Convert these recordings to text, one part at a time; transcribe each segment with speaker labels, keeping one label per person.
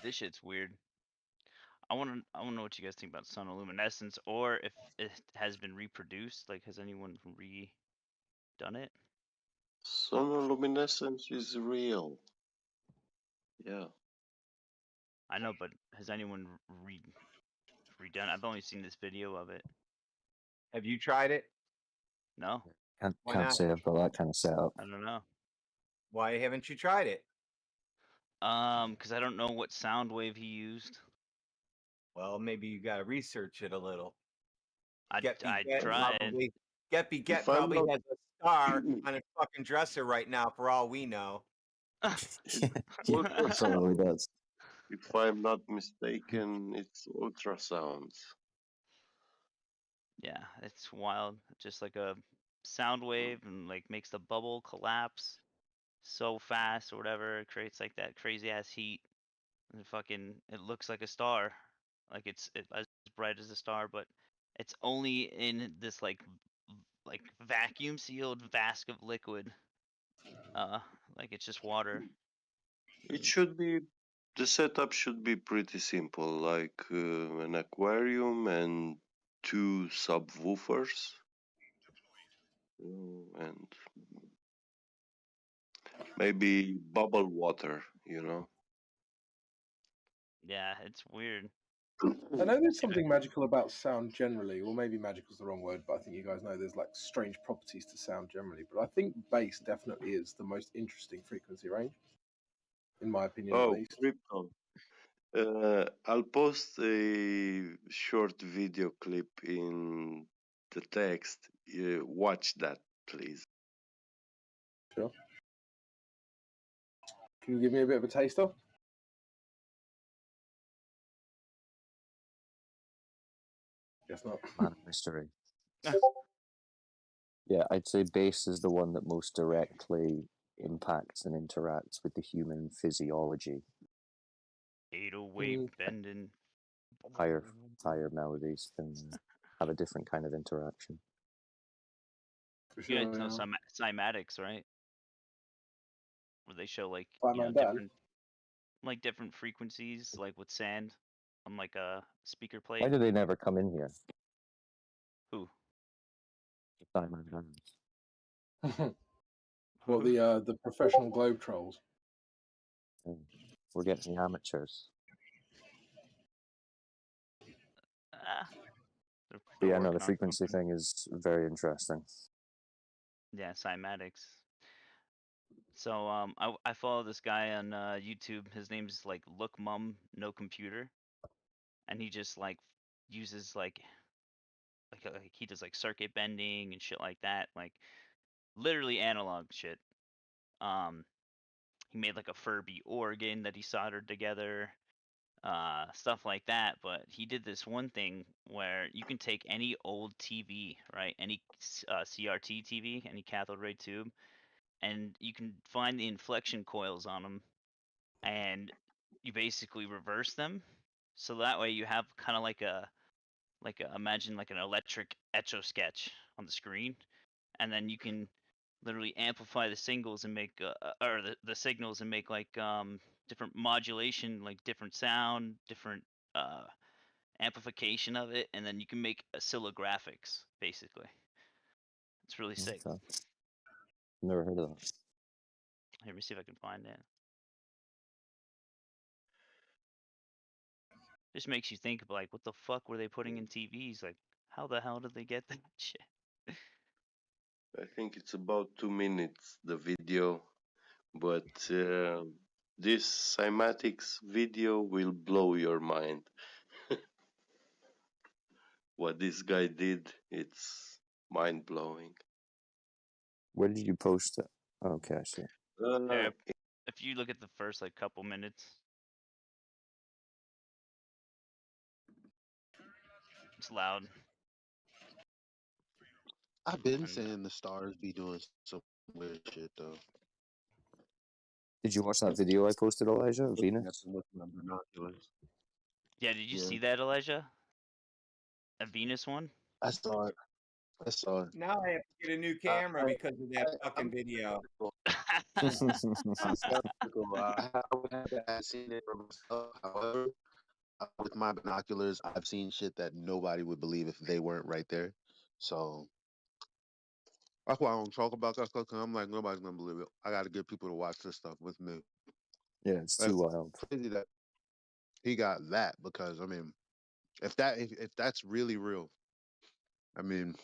Speaker 1: This shit's weird. I want to know what you guys think about sonoluminescence, or if it has been reproduced. Like, has anyone redone it?
Speaker 2: Sonoluminescence is real. Yeah.
Speaker 1: I know, but has anyone redone? I've only seen this video of it.
Speaker 3: Have you tried it?
Speaker 1: No,
Speaker 4: Can't
Speaker 3: Why not?
Speaker 4: say I've got that kind of setup.
Speaker 1: I don't know.
Speaker 3: Why haven't you tried it?
Speaker 1: Because I don't know what sound wave he used.
Speaker 3: Well, maybe you got to research it a little.
Speaker 1: I tried.
Speaker 3: Geppy
Speaker 2: If I'm
Speaker 3: probably
Speaker 2: not-
Speaker 3: has a star on his fucking dresser right now, for all we know.
Speaker 4: That's all he does.
Speaker 2: If I'm not mistaken, it's ultrasounds.
Speaker 1: Yeah, it's wild. Just like a sound wave, and like makes the bubble collapse so fast or whatever. It creates like that crazy ass heat. And it looks like a star. Like it's as bright as a star, but it's only in this like vacuum sealed vat of liquid. Like it's just water.
Speaker 2: It should be, the setup should be pretty simple, like an aquarium and 2 subwoofers. And maybe bubble water,
Speaker 1: Yeah, it's weird.
Speaker 5: I know there's something magical about sound generally, or maybe magical is the wrong word, but I think you guys know there's like strange properties to sound generally. But I think bass definitely is the most interesting frequency range, in my opinion, at least.
Speaker 2: Crypto. I'll post a short video clip in the text. Watch that, please.
Speaker 5: Sure. Can you give me a bit of a taster? Guess not.
Speaker 4: Man of mystery. Yeah, I'd say bass is the one that most directly impacts and interacts with the human physiology.
Speaker 1: 808 bending.
Speaker 4: Higher melodies can have a different kind of interaction.
Speaker 1: You guys know cymatics, right? Where they show like different frequencies, like with sand on like a speaker plate.
Speaker 4: Why do they never come in here?
Speaker 1: Who?
Speaker 5: Well, the professional globe trolls.
Speaker 4: We're getting the amateurs. Yeah, no, the frequency thing is very interesting.
Speaker 1: Yeah, cymatics. So I follow this guy on YouTube. His name's like Look Mum No Computer, and he just like uses like he does like circuit bending and shit like that, like literally analog shit. He made like a Furby organ that he soldered together, stuff like that. But he did this one thing where you can take any old TV, right, any CRT TV, any cathode ray tube, and you can find the inflection coils on them, and you basically reverse them, so that way you have kind of imagine like an electric etch-a-sketch on the screen, and then you can literally amplify the signals and make or the signals and make like different modulation, like different sound, different amplification of it, and then you can make oscillographics basically. It's really sick.
Speaker 4: Okay. Never heard of that.
Speaker 1: Let me see if I can find it. Just makes you think of like, what the fuck were they putting in TVs? Like, how the hell did they get that shit?
Speaker 2: I think it's about 2 minutes, the video, but this cymatics video will blow your mind. What this guy did, it's mind-blowing.
Speaker 4: Where did you post it? Okay, I see.
Speaker 1: If you look at the first like couple minutes, it's loud.
Speaker 6: I've been saying the stars be doing some weird shit though.
Speaker 4: Did you watch that video I posted, Elijah, of Venus?
Speaker 1: Yeah, did you see that, Elijah? A Venus one?
Speaker 6: I saw it.
Speaker 3: Now I have to get a new camera because of that fucking video.
Speaker 6: I'm skeptical. I would have to have seen it for myself. However, with my binoculars, I've seen shit that nobody would believe if they weren't right there. So that's why I don't talk about that stuff. Cause I'm like, nobody's gonna believe it. I got to get people to watch this stuff with me.
Speaker 4: Yeah, it's
Speaker 6: That's
Speaker 4: too wild.
Speaker 6: crazy that he got that because I mean, if that's really real, I mean,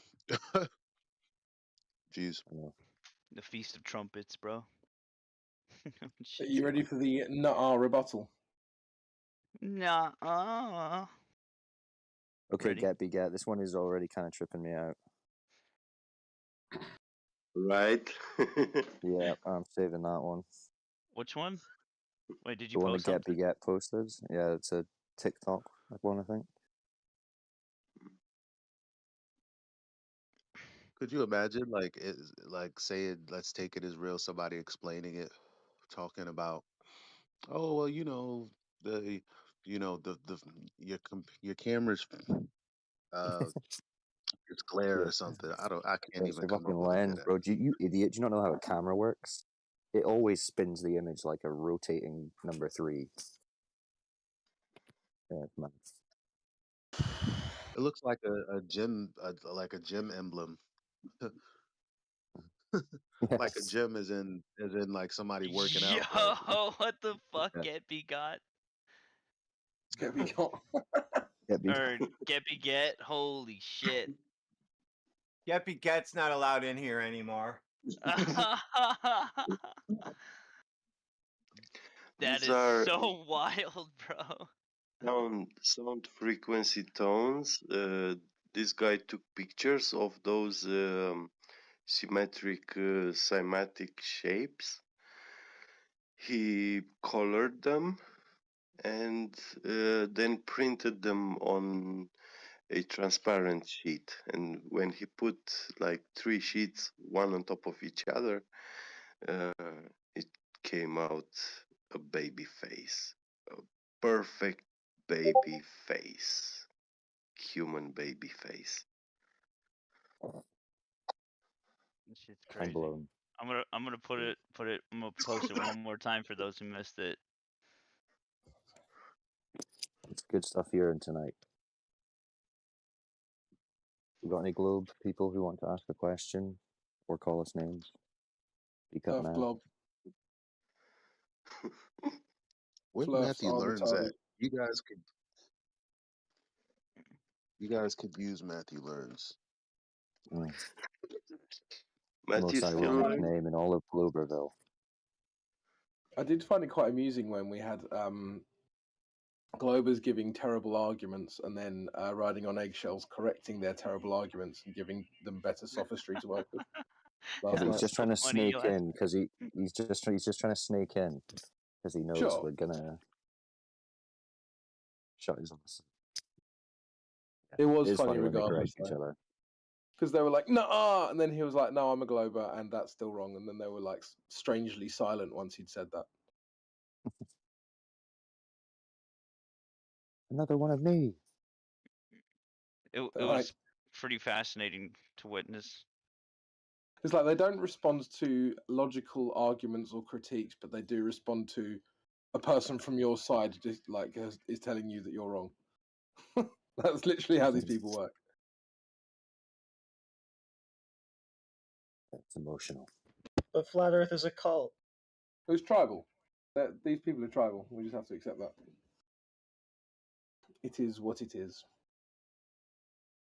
Speaker 6: jeez.
Speaker 4: I know.
Speaker 1: The Feast of Trumpets, bro.
Speaker 5: Are
Speaker 1: Shit's
Speaker 5: you ready
Speaker 1: funny.
Speaker 5: for the nuh rebuttal?
Speaker 1: Nah.
Speaker 4: Okay,
Speaker 1: Ready?
Speaker 4: get. This one is already kind of tripping me out.
Speaker 2: Right?
Speaker 4: Yeah, I'm saving that one.
Speaker 1: Which one? Wait, did you
Speaker 4: The one that
Speaker 1: post something?
Speaker 4: get posted. Yeah, it's a TikTok one, I think.
Speaker 6: Could you imagine, like, like saying, "Let's take it as real." Somebody explaining it, talking about, "Oh, well, the, the your camera's uh it's glare
Speaker 4: Yeah,
Speaker 6: or something." I can't
Speaker 4: it's
Speaker 6: even
Speaker 4: the
Speaker 6: come
Speaker 4: fucking
Speaker 6: up with a
Speaker 4: lens,
Speaker 6: good
Speaker 4: bro. You idiot? Do you not know how a camera works? It always spins the image like a rotating number 3. Yeah, man.
Speaker 6: It looks like a gym, like a gym emblem. Like a
Speaker 4: Yes.
Speaker 6: gym is in like somebody working
Speaker 1: Yo,
Speaker 6: out, but
Speaker 1: what the fuck,
Speaker 4: Yeah.
Speaker 1: Get got?
Speaker 5: It's gonna be gone.
Speaker 4: Get be
Speaker 1: Or Get? Holy shit.
Speaker 3: Geppy Get's not allowed in here anymore.
Speaker 1: That
Speaker 2: These
Speaker 1: is
Speaker 2: are
Speaker 1: so wild, bro.
Speaker 2: sound frequency tones. This guy took pictures of those symmetric cymatic shapes. He colored them and then printed them on a transparent sheet. And when he put like 3 sheets, one on top of each other, uh, it came out a baby face, a perfect baby face, human baby face.
Speaker 1: This shit's
Speaker 4: mind
Speaker 1: crazy.
Speaker 4: blown.
Speaker 1: I'm gonna I'm gonna post it one more time for those who missed it.
Speaker 4: It's good stuff here and tonight. You got any Globe people who want to ask a question or call us names? Speak up
Speaker 5: Surf
Speaker 4: now.
Speaker 5: Glob,
Speaker 6: where
Speaker 5: Flurfs
Speaker 6: Matthew
Speaker 5: are
Speaker 6: learns
Speaker 5: retarded.
Speaker 6: at. You guys could use Matthew learns.
Speaker 4: Mm. The
Speaker 2: Matthew
Speaker 4: most
Speaker 2: still
Speaker 4: ironic
Speaker 2: learning.
Speaker 4: name in all of Globerville.
Speaker 5: I did find it quite amusing when we had Globers giving terrible arguments and then riding on eggshells, correcting their terrible arguments and giving them better sophistry to work with
Speaker 4: Yeah,
Speaker 5: last
Speaker 4: but he's
Speaker 5: night.
Speaker 4: just
Speaker 1: So
Speaker 4: trying to
Speaker 1: funny,
Speaker 4: snake
Speaker 1: Eli.
Speaker 4: in because he's just trying to snake in because he knows
Speaker 5: Sure,
Speaker 4: we're gonna shut his ass.
Speaker 5: it
Speaker 4: It
Speaker 5: was
Speaker 4: is
Speaker 5: funny
Speaker 4: funny when they
Speaker 5: regardless,
Speaker 4: correct each other.
Speaker 5: because they were like, "No," and then he was like, "No, I'm a Glober," and that's still wrong. And then they were like strangely silent once he'd said that.
Speaker 4: Another one of me.
Speaker 1: It
Speaker 5: They're like,
Speaker 1: was pretty fascinating to witness.
Speaker 5: it's like they don't respond to logical arguments or critiques, but they do respond to a person from your side just like is telling you that you're wrong. That's literally how these people work.
Speaker 4: It's emotional.
Speaker 7: But Flat Earth is a cult.
Speaker 5: It was tribal. These people are tribal. We just have to accept that. It is what it is.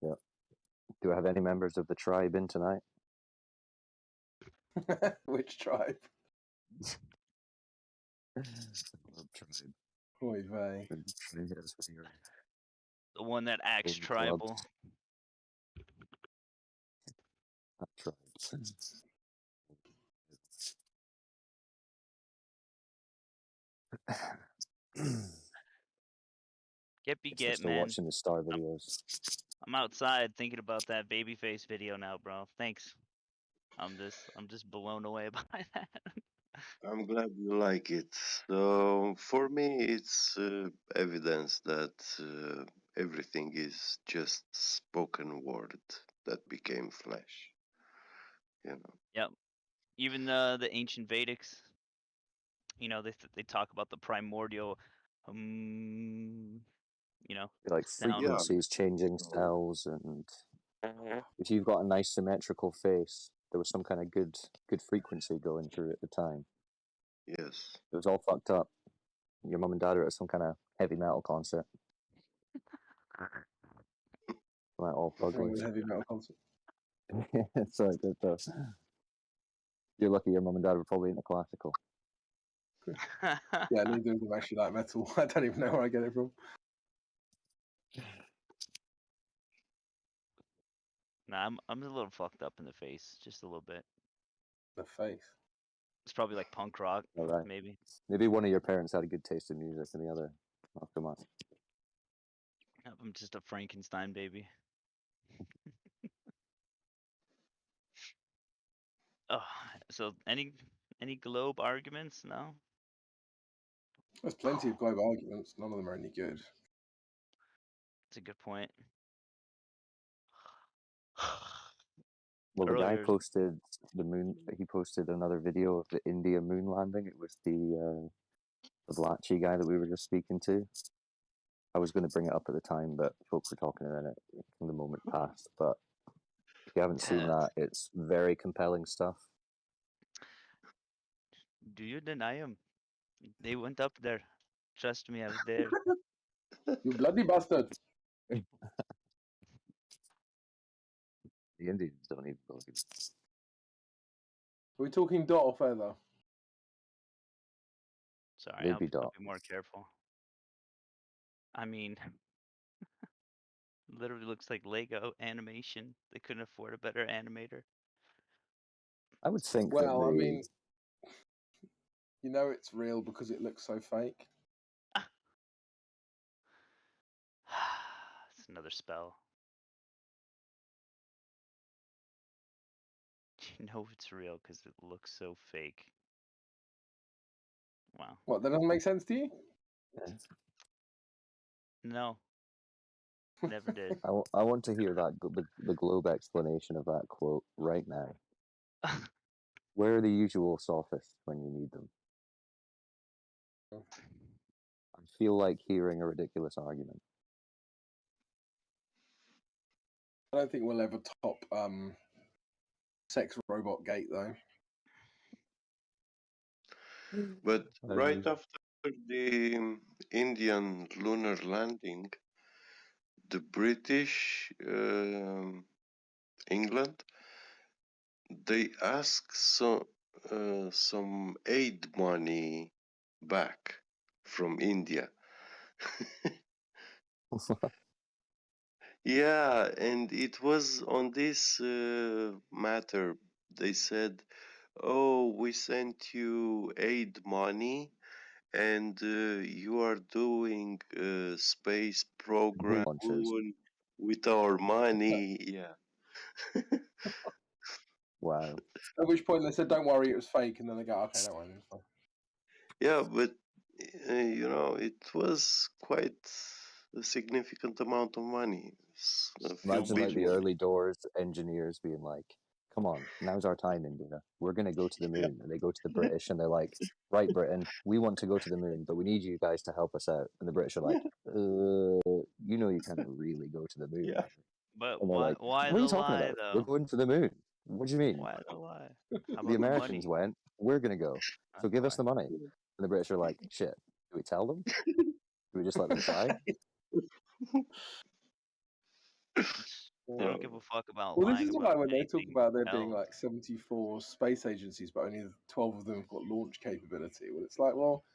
Speaker 4: Yeah. Do I have any members of the tribe in tonight?
Speaker 5: Which tribe?
Speaker 4: Tribe.
Speaker 5: Oy vey.
Speaker 1: The one that acts
Speaker 4: Golden clubs.
Speaker 1: tribal.
Speaker 4: Not tribes.
Speaker 1: Get,
Speaker 4: We're still
Speaker 1: man.
Speaker 4: watching the star videos.
Speaker 1: I'm outside thinking about that babyface video now, bro. Thanks. I'm just blown away by that.
Speaker 2: I'm glad you like it. So for me, it's evidence that everything is just spoken word that became flesh. You know.
Speaker 1: Yep. Even the ancient Vedics, you know, they talk about the primordial, you know,
Speaker 4: Like
Speaker 1: sound.
Speaker 2: Yeah.
Speaker 4: frequencies changing cells, and if you've got a nice symmetrical face, there was some kind of good frequency going through at the time.
Speaker 2: Yes.
Speaker 4: It was all fucked up. Your mum and dad are at some kind of heavy metal concert. Like all
Speaker 5: What's wrong
Speaker 4: ugly.
Speaker 5: with a heavy metal concert?
Speaker 4: Sorry, good stuff. You're lucky your mum and dad were probably into classical.
Speaker 5: Yeah, neither of them actually like metal. I don't even know where I get it from.
Speaker 1: Nah, I'm a little fucked up in the face, just a little bit.
Speaker 5: The face.
Speaker 1: It's probably like punk rock,
Speaker 4: All right.
Speaker 1: maybe.
Speaker 4: Maybe one of your parents had a good taste in music and the other, oh, come on.
Speaker 1: I'm just a Frankenstein baby. Oh, so any globe arguments? No.
Speaker 5: There's plenty of global arguments. None of them are any good.
Speaker 1: That's a good point.
Speaker 4: Well, the guy
Speaker 1: Earlier,
Speaker 4: posted the moon. He posted another video of the India moon landing. It was the Blatchy guy that we were just speaking to. I was going to bring it up at the time, but folks were talking and then the moment passed. But if you haven't seen that, it's very compelling stuff.
Speaker 1: do you deny him? They went up there. Trust me, I was there.
Speaker 5: You bloody bastard!
Speaker 4: The Indians don't even believe it.
Speaker 5: Are we talking dot or feather?
Speaker 1: Sorry,
Speaker 4: They'd
Speaker 1: I'll
Speaker 4: be
Speaker 1: be
Speaker 4: dot.
Speaker 1: more careful. I mean, literally looks like Lego animation. They couldn't afford a better animator.
Speaker 4: I would think
Speaker 5: Well,
Speaker 4: that
Speaker 5: I
Speaker 4: they.
Speaker 5: mean, you know it's real because it looks so fake.
Speaker 1: It's another spell. You know it's real because it looks so fake. Wow.
Speaker 5: What, that doesn't make sense to you?
Speaker 1: No. Never did.
Speaker 4: I want to hear that the globe explanation of that quote right now. Where are the usual sophists when you need them? I feel like hearing a ridiculous argument.
Speaker 5: I don't think we'll ever top sex robot gate though.
Speaker 2: But right after the Indian lunar landing, the British, England, they asked some aid money back from India. Yeah, and it was on this matter. They said, "Oh, we sent you aid money, and you are doing space program
Speaker 4: Launches.
Speaker 2: with our money." Yeah.
Speaker 4: Wow.
Speaker 5: At which point they said, "Don't worry, it was fake," and then they go, "Okay, don't worry, it's fine."
Speaker 2: Yeah, but you know, it was quite a significant amount of money. A few
Speaker 4: Imagine like the
Speaker 2: billion.
Speaker 4: early doors engineers being like, "Come on, now's our time, India. We're gonna go to the moon." And they go to the British and they're like, "Right, Britain, we want to go to the moon, but we need you guys to help us out." And the British are like, you know, you can't really go to the moon."
Speaker 2: Yeah.
Speaker 1: But
Speaker 4: And they're like,
Speaker 1: why
Speaker 4: "What are
Speaker 1: the
Speaker 4: you talking
Speaker 1: lie
Speaker 4: about? We're
Speaker 1: though?
Speaker 4: going to the moon. What do you mean?
Speaker 1: Why the lie? How
Speaker 4: The
Speaker 1: about the
Speaker 4: Americans
Speaker 1: money?
Speaker 4: went. We're gonna go.
Speaker 1: That's
Speaker 4: So give
Speaker 1: why.
Speaker 4: us the money." And the British are like, "Shit. Do we tell them? Do we just let them try?"
Speaker 1: They don't give a fuck about
Speaker 5: Well, this
Speaker 1: lying
Speaker 5: is
Speaker 1: about
Speaker 5: why when they talk
Speaker 1: anything
Speaker 5: about there being
Speaker 1: else.
Speaker 5: like 74 space agencies, but only 12 of them have got launch capability. Well, it's like, well,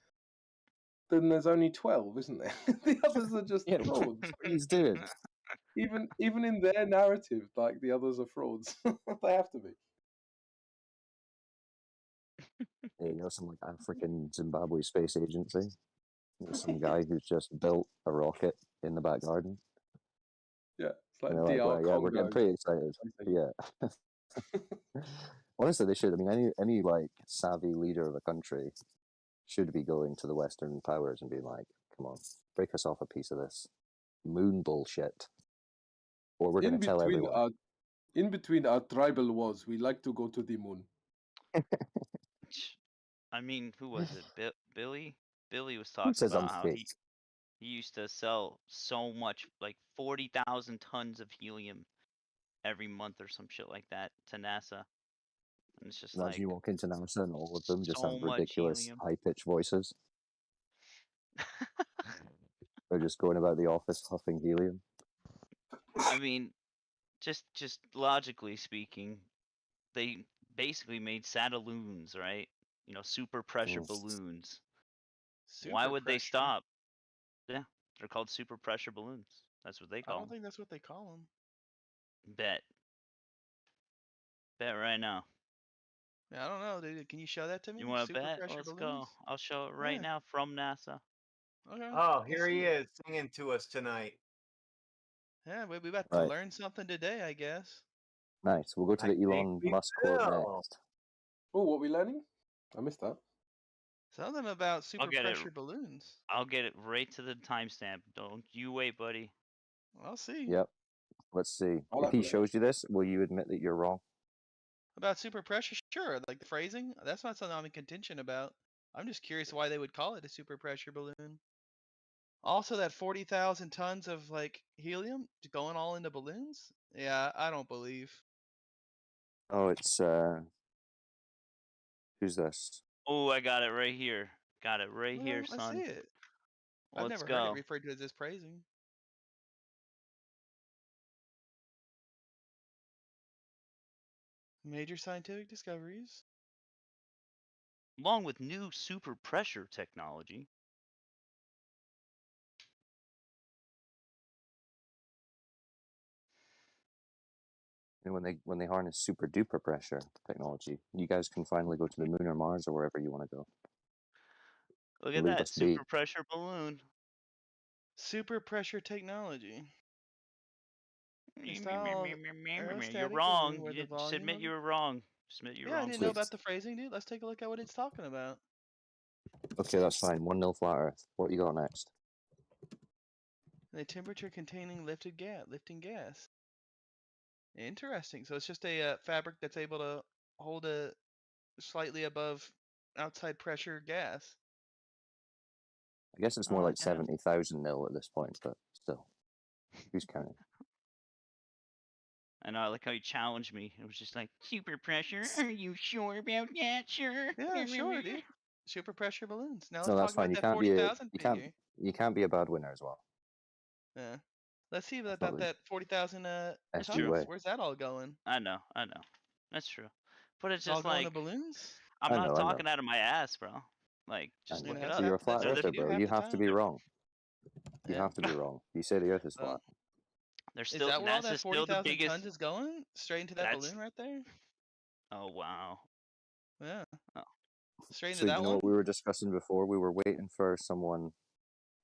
Speaker 5: then there's only 12, isn't there? The others are just
Speaker 4: Yeah,
Speaker 5: frauds.
Speaker 4: what are you doing?
Speaker 5: Even in their narrative, like the others are frauds. They have to be.
Speaker 4: Yeah, you know, some like African Zimbabwe space agency. There's some guy who's just built a rocket in the back garden.
Speaker 5: Yeah, it's
Speaker 4: And
Speaker 5: like
Speaker 4: they're like,
Speaker 5: DR
Speaker 4: well, yeah, we're getting
Speaker 5: Congo.
Speaker 4: pretty excited. Yeah. Honestly, they should. I mean, any like savvy leader of a country should be going to the Western powers and being like, "Come on, break us off a piece of this moon bullshit, or we're going
Speaker 5: In
Speaker 4: to tell
Speaker 5: between
Speaker 4: everyone."
Speaker 5: our in between our tribal wars, we like to go to the moon.
Speaker 1: I mean, who was it? Billy? Billy was
Speaker 4: Who
Speaker 1: talking
Speaker 4: says I'm
Speaker 1: about how
Speaker 4: fake?
Speaker 1: he used to sell so much, like 40,000 tons of helium every month or some shit like that to NASA. And it's just
Speaker 4: Imagine
Speaker 1: like
Speaker 4: you walk into NASA and all of them just
Speaker 1: so
Speaker 4: have
Speaker 1: much
Speaker 4: ridiculous
Speaker 1: helium.
Speaker 4: high-pitched voices. They're just going about the office huffing helium.
Speaker 1: I mean, just logically speaking, they basically made satelloons, right? You know, super pressure
Speaker 4: Mm.
Speaker 1: balloons. Why
Speaker 8: Super
Speaker 1: would they
Speaker 8: pressure.
Speaker 1: stop? Yeah, they're called super pressure balloons. That's what they
Speaker 8: I
Speaker 1: call
Speaker 8: don't
Speaker 1: them.
Speaker 8: think that's what they call them.
Speaker 1: Bet right now.
Speaker 8: Yeah, I don't know, dude. Can you show that to me?
Speaker 1: You want to
Speaker 8: Super
Speaker 1: bet?
Speaker 8: pressure
Speaker 1: Let's
Speaker 8: balloons?
Speaker 1: go. I'll show it right
Speaker 8: Yeah.
Speaker 1: now from NASA.
Speaker 8: Okay.
Speaker 3: Oh,
Speaker 8: let's
Speaker 3: here
Speaker 8: see
Speaker 3: he
Speaker 8: it.
Speaker 3: is singing to us tonight.
Speaker 8: Yeah, we about to
Speaker 4: Right.
Speaker 8: learn something today, I guess.
Speaker 4: Nice. We'll go to
Speaker 3: I
Speaker 4: the
Speaker 3: think
Speaker 4: Elon
Speaker 3: we
Speaker 4: Musk quote
Speaker 3: will.
Speaker 4: next.
Speaker 5: Oh, what are we learning? I missed that.
Speaker 8: Something about super
Speaker 1: get it.
Speaker 8: pressure balloons.
Speaker 1: I'll get it right to the timestamp. Don't you wait, buddy.
Speaker 8: I'll see.
Speaker 4: Yep. Let's see.
Speaker 5: I
Speaker 4: If
Speaker 5: like
Speaker 4: he
Speaker 5: that.
Speaker 4: shows you this, will you admit that you're wrong?
Speaker 8: About super pressure, sure. Like the phrasing, that's not something I'm in contention about. I'm just curious why they would call it a super pressure balloon. Also, that 40,000 tons of like helium going all into balloons? Yeah, I don't believe.
Speaker 4: Oh, it's who's this?
Speaker 1: Oh, I got it right here. Got it right here,
Speaker 8: I see
Speaker 1: son.
Speaker 8: it. I've
Speaker 1: Let's
Speaker 8: never heard it
Speaker 1: go.
Speaker 8: referred to as this praising. Major scientific discoveries.
Speaker 1: Along with new super pressure technology.
Speaker 4: And when they harness super duper pressure technology, you guys can finally go to the moon or Mars or wherever you want to go.
Speaker 1: Look at
Speaker 4: Leave
Speaker 1: that
Speaker 4: us be.
Speaker 1: super pressure balloon.
Speaker 8: Super pressure technology. A
Speaker 1: You're
Speaker 8: style of aerostatic
Speaker 1: wrong.
Speaker 8: balloon where the
Speaker 1: Just
Speaker 8: volume
Speaker 1: admit
Speaker 8: of
Speaker 1: you were wrong. Just admit you were
Speaker 8: Yeah, I
Speaker 1: wrong.
Speaker 8: didn't know
Speaker 4: Sweet.
Speaker 8: about the phrasing, dude. Let's take a look at what it's talking about.
Speaker 4: Okay, that's fine. 1-0 flat Earth. What you got next?
Speaker 8: The temperature containing lifting gas. Interesting. So it's just a fabric that's able to hold a slightly above outside pressure gas.
Speaker 4: I guess it's more like 70,000 nil at this point, but still, who's counting?
Speaker 1: I know, I like how you challenged me. It was just like, super pressure? Are you sure about that? Sure.
Speaker 8: Yeah, sure, dude. Super pressure balloons. Now
Speaker 4: No,
Speaker 8: let's
Speaker 4: that's
Speaker 8: talk about
Speaker 4: fine. You
Speaker 8: that
Speaker 4: can't be
Speaker 8: 40,000 figure.
Speaker 4: you can't be a bad winner as well.
Speaker 8: Yeah. Let's see
Speaker 4: That's not
Speaker 8: about
Speaker 4: the
Speaker 8: that 40,000
Speaker 1: That's
Speaker 4: SG
Speaker 1: true.
Speaker 8: tons.
Speaker 4: way.
Speaker 8: Where's that all going?
Speaker 1: I know. That's true. But it's
Speaker 8: It's all
Speaker 1: just
Speaker 8: going to
Speaker 1: like,
Speaker 8: balloons?
Speaker 1: I'm
Speaker 4: I
Speaker 1: not
Speaker 4: know.
Speaker 1: talking out of my ass, bro. Like,
Speaker 4: I
Speaker 1: just
Speaker 4: know.
Speaker 1: look
Speaker 8: And
Speaker 1: it
Speaker 8: that's
Speaker 4: So
Speaker 1: up.
Speaker 4: you're a flat
Speaker 8: that's what
Speaker 1: They're
Speaker 4: earther,
Speaker 8: you do
Speaker 4: bro.
Speaker 8: half
Speaker 4: You
Speaker 8: the
Speaker 4: have to
Speaker 8: time.
Speaker 4: be wrong. You
Speaker 8: Yeah.
Speaker 4: have to be wrong. You say the Earth is flat.
Speaker 1: They're
Speaker 8: Is
Speaker 1: still,
Speaker 8: that where all that
Speaker 1: NASA's still the
Speaker 8: 40,000
Speaker 1: biggest.
Speaker 8: tons is going? Straight into that
Speaker 1: That's,
Speaker 8: balloon right there?
Speaker 1: oh, wow.
Speaker 8: Yeah.
Speaker 1: Oh.
Speaker 8: Straight into
Speaker 4: So you
Speaker 8: that
Speaker 4: know
Speaker 8: one?
Speaker 4: what we were discussing before? We were waiting for someone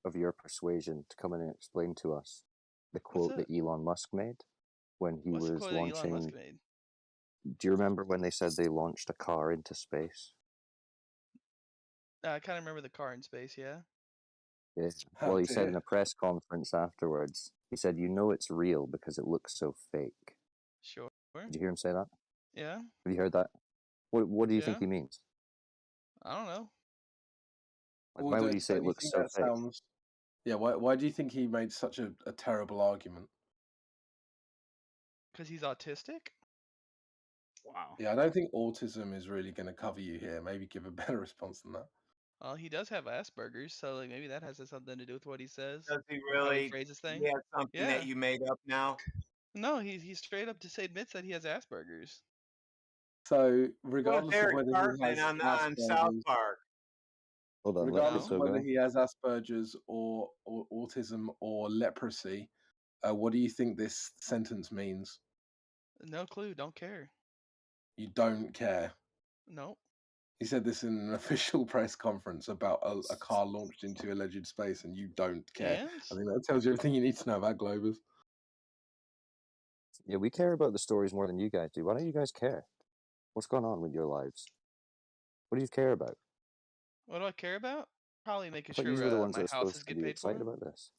Speaker 4: of your persuasion to come in and explain to us the
Speaker 8: What's
Speaker 4: quote
Speaker 8: up?
Speaker 4: that Elon Musk made when he
Speaker 8: What's the
Speaker 4: was
Speaker 8: quote that Elon Musk
Speaker 4: launching.
Speaker 8: made?
Speaker 4: Do you remember when they said they launched a car into space?
Speaker 8: I kind of remember the car in space, yeah?
Speaker 4: Yeah.
Speaker 5: Oh,
Speaker 4: Well, he said
Speaker 5: dear.
Speaker 4: in a press conference afterwards, he said, "You know it's real because it looks so fake."
Speaker 8: Sure.
Speaker 4: Did you hear him say that?
Speaker 8: Yeah?
Speaker 4: Have you heard that? What do you think
Speaker 8: Yeah?
Speaker 4: he means?
Speaker 8: I don't know.
Speaker 4: Like,
Speaker 5: Well,
Speaker 4: why would he say
Speaker 5: don't
Speaker 4: it
Speaker 5: you
Speaker 4: looks
Speaker 5: think
Speaker 4: so
Speaker 5: that
Speaker 4: fake?
Speaker 5: sounds? Yeah. Why do you think he made such a terrible argument?
Speaker 8: Because he's autistic?
Speaker 1: Wow.
Speaker 5: Yeah, I don't think autism is really going to cover you here. Maybe give a better response than that.
Speaker 8: Well, he does have Asperger's, so like maybe that has something to do with what he says.
Speaker 3: Does he
Speaker 8: Or how he
Speaker 3: really?
Speaker 8: phrases
Speaker 3: He
Speaker 8: things.
Speaker 3: has something
Speaker 8: Yeah.
Speaker 3: that you made up now?
Speaker 8: No, he straight up just admits that he has Asperger's.
Speaker 5: So,
Speaker 3: Well,
Speaker 5: regardless of
Speaker 3: Derek
Speaker 5: whether he
Speaker 3: Cartman
Speaker 5: has
Speaker 3: on South
Speaker 5: Asperger's,
Speaker 3: Park.
Speaker 4: Hold on, let
Speaker 5: regardless
Speaker 8: No.
Speaker 5: of
Speaker 4: Crypto
Speaker 5: whether
Speaker 4: go.
Speaker 5: he has Asperger's or autism or leprosy, what do you think this sentence means?
Speaker 8: No clue. Don't care.
Speaker 5: You don't care.
Speaker 8: No.
Speaker 5: He said this in an official press conference about a car launched into alleged space, and you don't care.
Speaker 8: And?
Speaker 5: I think that tells you everything you need to know about Globers.
Speaker 4: Yeah, we care about the stories more than you guys do. Why don't you guys care? What's going on with your lives? What do you care about?
Speaker 8: What do I care about? Probably
Speaker 4: I
Speaker 8: making
Speaker 4: thought you
Speaker 8: sure
Speaker 4: were the ones that
Speaker 8: my
Speaker 4: are
Speaker 8: houses
Speaker 4: supposed to
Speaker 8: get
Speaker 4: be
Speaker 8: paid for.
Speaker 4: excited about this.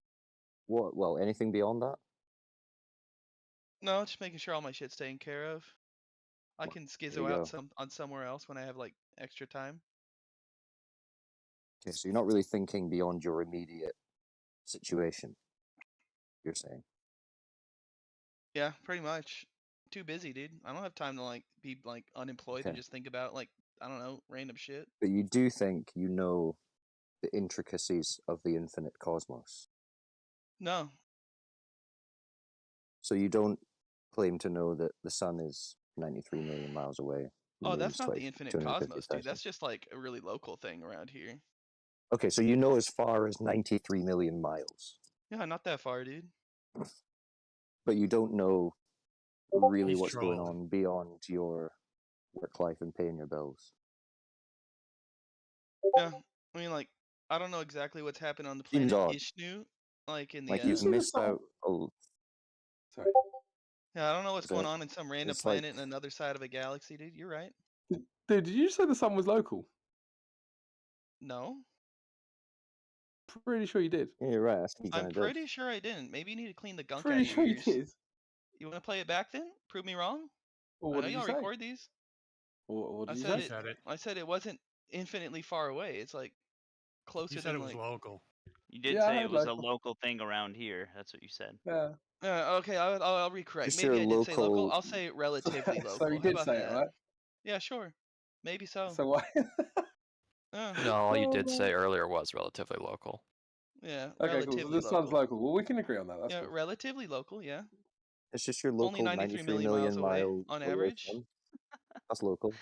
Speaker 4: What? Well, anything beyond that?
Speaker 8: No, just making sure all my shit's taken care of. I can
Speaker 4: There
Speaker 8: schizo
Speaker 4: you
Speaker 8: out
Speaker 4: go.
Speaker 8: on somewhere else when I have like extra time.
Speaker 4: Okay, so you're not really thinking beyond your immediate situation, you're saying.
Speaker 8: Yeah, pretty much. Too busy, dude. I don't have time to like be like unemployed and
Speaker 4: Okay.
Speaker 8: just think about like I don't know, random shit.
Speaker 4: But you do think you know the intricacies of the infinite cosmos.
Speaker 8: No.
Speaker 4: So you don't claim to know that the sun is 93 million miles away. The
Speaker 8: Oh, that's
Speaker 4: moon's
Speaker 8: not the infinite
Speaker 4: 250,000.
Speaker 8: cosmos, dude. That's just like a really local thing around here.
Speaker 4: Okay, so you know as far as 93 million miles,
Speaker 8: Yeah, not that far, dude.
Speaker 4: but you don't know really
Speaker 9: He's
Speaker 4: what's going
Speaker 9: trolling.
Speaker 4: on beyond your work life and paying your bills.
Speaker 8: Yeah, I mean like I don't know exactly what's happened on the
Speaker 4: Seems
Speaker 8: planet
Speaker 4: odd.
Speaker 8: Ishnu, like in the
Speaker 4: Like
Speaker 5: Did you
Speaker 4: you've
Speaker 5: see the
Speaker 4: missed
Speaker 5: sun?
Speaker 4: out.
Speaker 5: Sorry.
Speaker 8: Yeah, I don't know what's
Speaker 4: Is
Speaker 8: going
Speaker 4: it?
Speaker 8: on in some random
Speaker 4: It's like
Speaker 8: planet in another side of a galaxy, dude. You're right.
Speaker 5: Dude, did you say the sun was local?
Speaker 8: No,
Speaker 5: Pretty sure you did.
Speaker 4: yeah, you're right. I think you
Speaker 8: I'm
Speaker 4: kind of did.
Speaker 8: pretty sure I didn't. Maybe you need to clean the gunk out
Speaker 5: Pretty
Speaker 8: of your
Speaker 5: sure you
Speaker 8: ears.
Speaker 5: did.
Speaker 8: You want to play it back then? Prove me wrong?
Speaker 5: Well,
Speaker 8: I
Speaker 5: what
Speaker 8: know
Speaker 5: did you
Speaker 8: y'all
Speaker 5: say?
Speaker 8: record these.
Speaker 5: What
Speaker 8: I
Speaker 5: did you
Speaker 8: said
Speaker 5: say?
Speaker 8: it.
Speaker 9: Said it.
Speaker 8: I said it wasn't infinitely far away. It's like
Speaker 9: You
Speaker 8: closer
Speaker 9: said
Speaker 8: than
Speaker 9: it was
Speaker 8: like.
Speaker 9: local.
Speaker 1: You did
Speaker 5: Yeah, I
Speaker 1: say it
Speaker 5: heard
Speaker 1: was a
Speaker 5: local.
Speaker 1: local thing around here. That's what you said.
Speaker 5: Yeah.
Speaker 8: Okay, I'll recorrect.
Speaker 4: Just
Speaker 8: Maybe
Speaker 4: your
Speaker 8: I did say local.
Speaker 4: local.
Speaker 8: I'll say relatively
Speaker 5: So
Speaker 8: local.
Speaker 5: he
Speaker 8: How
Speaker 5: did
Speaker 8: about
Speaker 5: say it,
Speaker 8: that?
Speaker 5: right?
Speaker 8: Yeah, sure. Maybe so.
Speaker 5: So why?
Speaker 10: No, all you
Speaker 5: Oh,
Speaker 10: did say
Speaker 5: man.
Speaker 10: earlier was relatively local.
Speaker 8: Yeah,
Speaker 5: Okay, cool. So
Speaker 8: relatively
Speaker 5: the sun's
Speaker 8: local.
Speaker 5: local. Well, we can agree on that. That's
Speaker 8: Yeah,
Speaker 5: cool.
Speaker 8: relatively local. Yeah,
Speaker 4: It's just your
Speaker 8: only
Speaker 4: local
Speaker 8: 93
Speaker 4: 93
Speaker 8: million miles
Speaker 4: million
Speaker 8: away
Speaker 4: mile
Speaker 8: on
Speaker 4: away
Speaker 8: average.
Speaker 4: sun. That's local.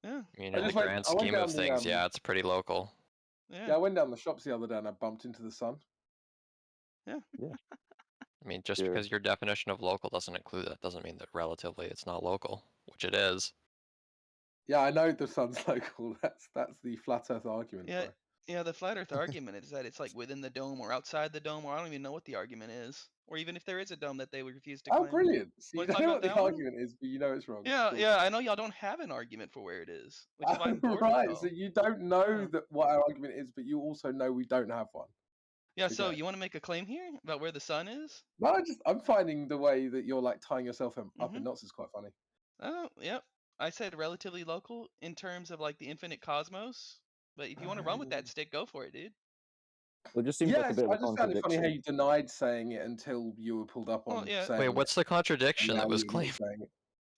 Speaker 8: Yeah,
Speaker 10: I mean,
Speaker 5: I
Speaker 10: in the
Speaker 5: just went.
Speaker 10: grand
Speaker 5: I went
Speaker 10: scheme of
Speaker 5: down the.
Speaker 10: things, yeah, it's pretty local.
Speaker 5: Yeah,
Speaker 8: yeah,
Speaker 5: I went down the shops the other day and I bumped into the sun.
Speaker 8: yeah.
Speaker 4: Yeah.
Speaker 10: I mean, just
Speaker 4: Sure.
Speaker 10: because your definition of local doesn't include that doesn't mean that relatively it's not local, which it is.
Speaker 5: Yeah, I know the sun's local. That's the flat Earth argument,
Speaker 8: Yeah,
Speaker 5: bro.
Speaker 8: yeah. The flat Earth argument is that it's like within the dome or outside the dome, or I don't even know what the argument is, or even if there is a dome that they would refuse to
Speaker 5: Oh,
Speaker 8: claim.
Speaker 5: brilliant! So you
Speaker 8: Want to talk
Speaker 5: know
Speaker 8: about
Speaker 5: what the
Speaker 8: that one?
Speaker 5: argument is, but you know it's wrong.
Speaker 8: Yeah,
Speaker 5: Cool.
Speaker 8: yeah. I know y'all don't have an argument for where it is, which is why I'm bored with
Speaker 5: Right.
Speaker 8: y'all.
Speaker 5: So you don't know
Speaker 8: Yeah.
Speaker 5: that what our argument is, but you also know we don't have one.
Speaker 8: Yeah. So
Speaker 5: Okay.
Speaker 8: you want to make a claim here about where the sun is?
Speaker 5: No, I'm finding the way that you're like tying yourself up in
Speaker 8: Mhm.
Speaker 5: knots is quite funny.
Speaker 8: Oh, yep. I said relatively local in terms of like the infinite cosmos. But if you want to run with that stick, go for it, dude.
Speaker 4: Well, it just seems
Speaker 5: Yeah,
Speaker 4: like a bit of
Speaker 5: I
Speaker 4: a
Speaker 5: just found it funny how
Speaker 4: contradiction.
Speaker 5: you denied saying it until you were pulled up
Speaker 8: Well,
Speaker 5: on
Speaker 8: yeah.
Speaker 5: saying
Speaker 10: Wait,
Speaker 5: it.
Speaker 10: what's the
Speaker 5: And
Speaker 10: contradiction
Speaker 5: now
Speaker 10: that was
Speaker 5: you're
Speaker 10: claimed?
Speaker 5: saying it.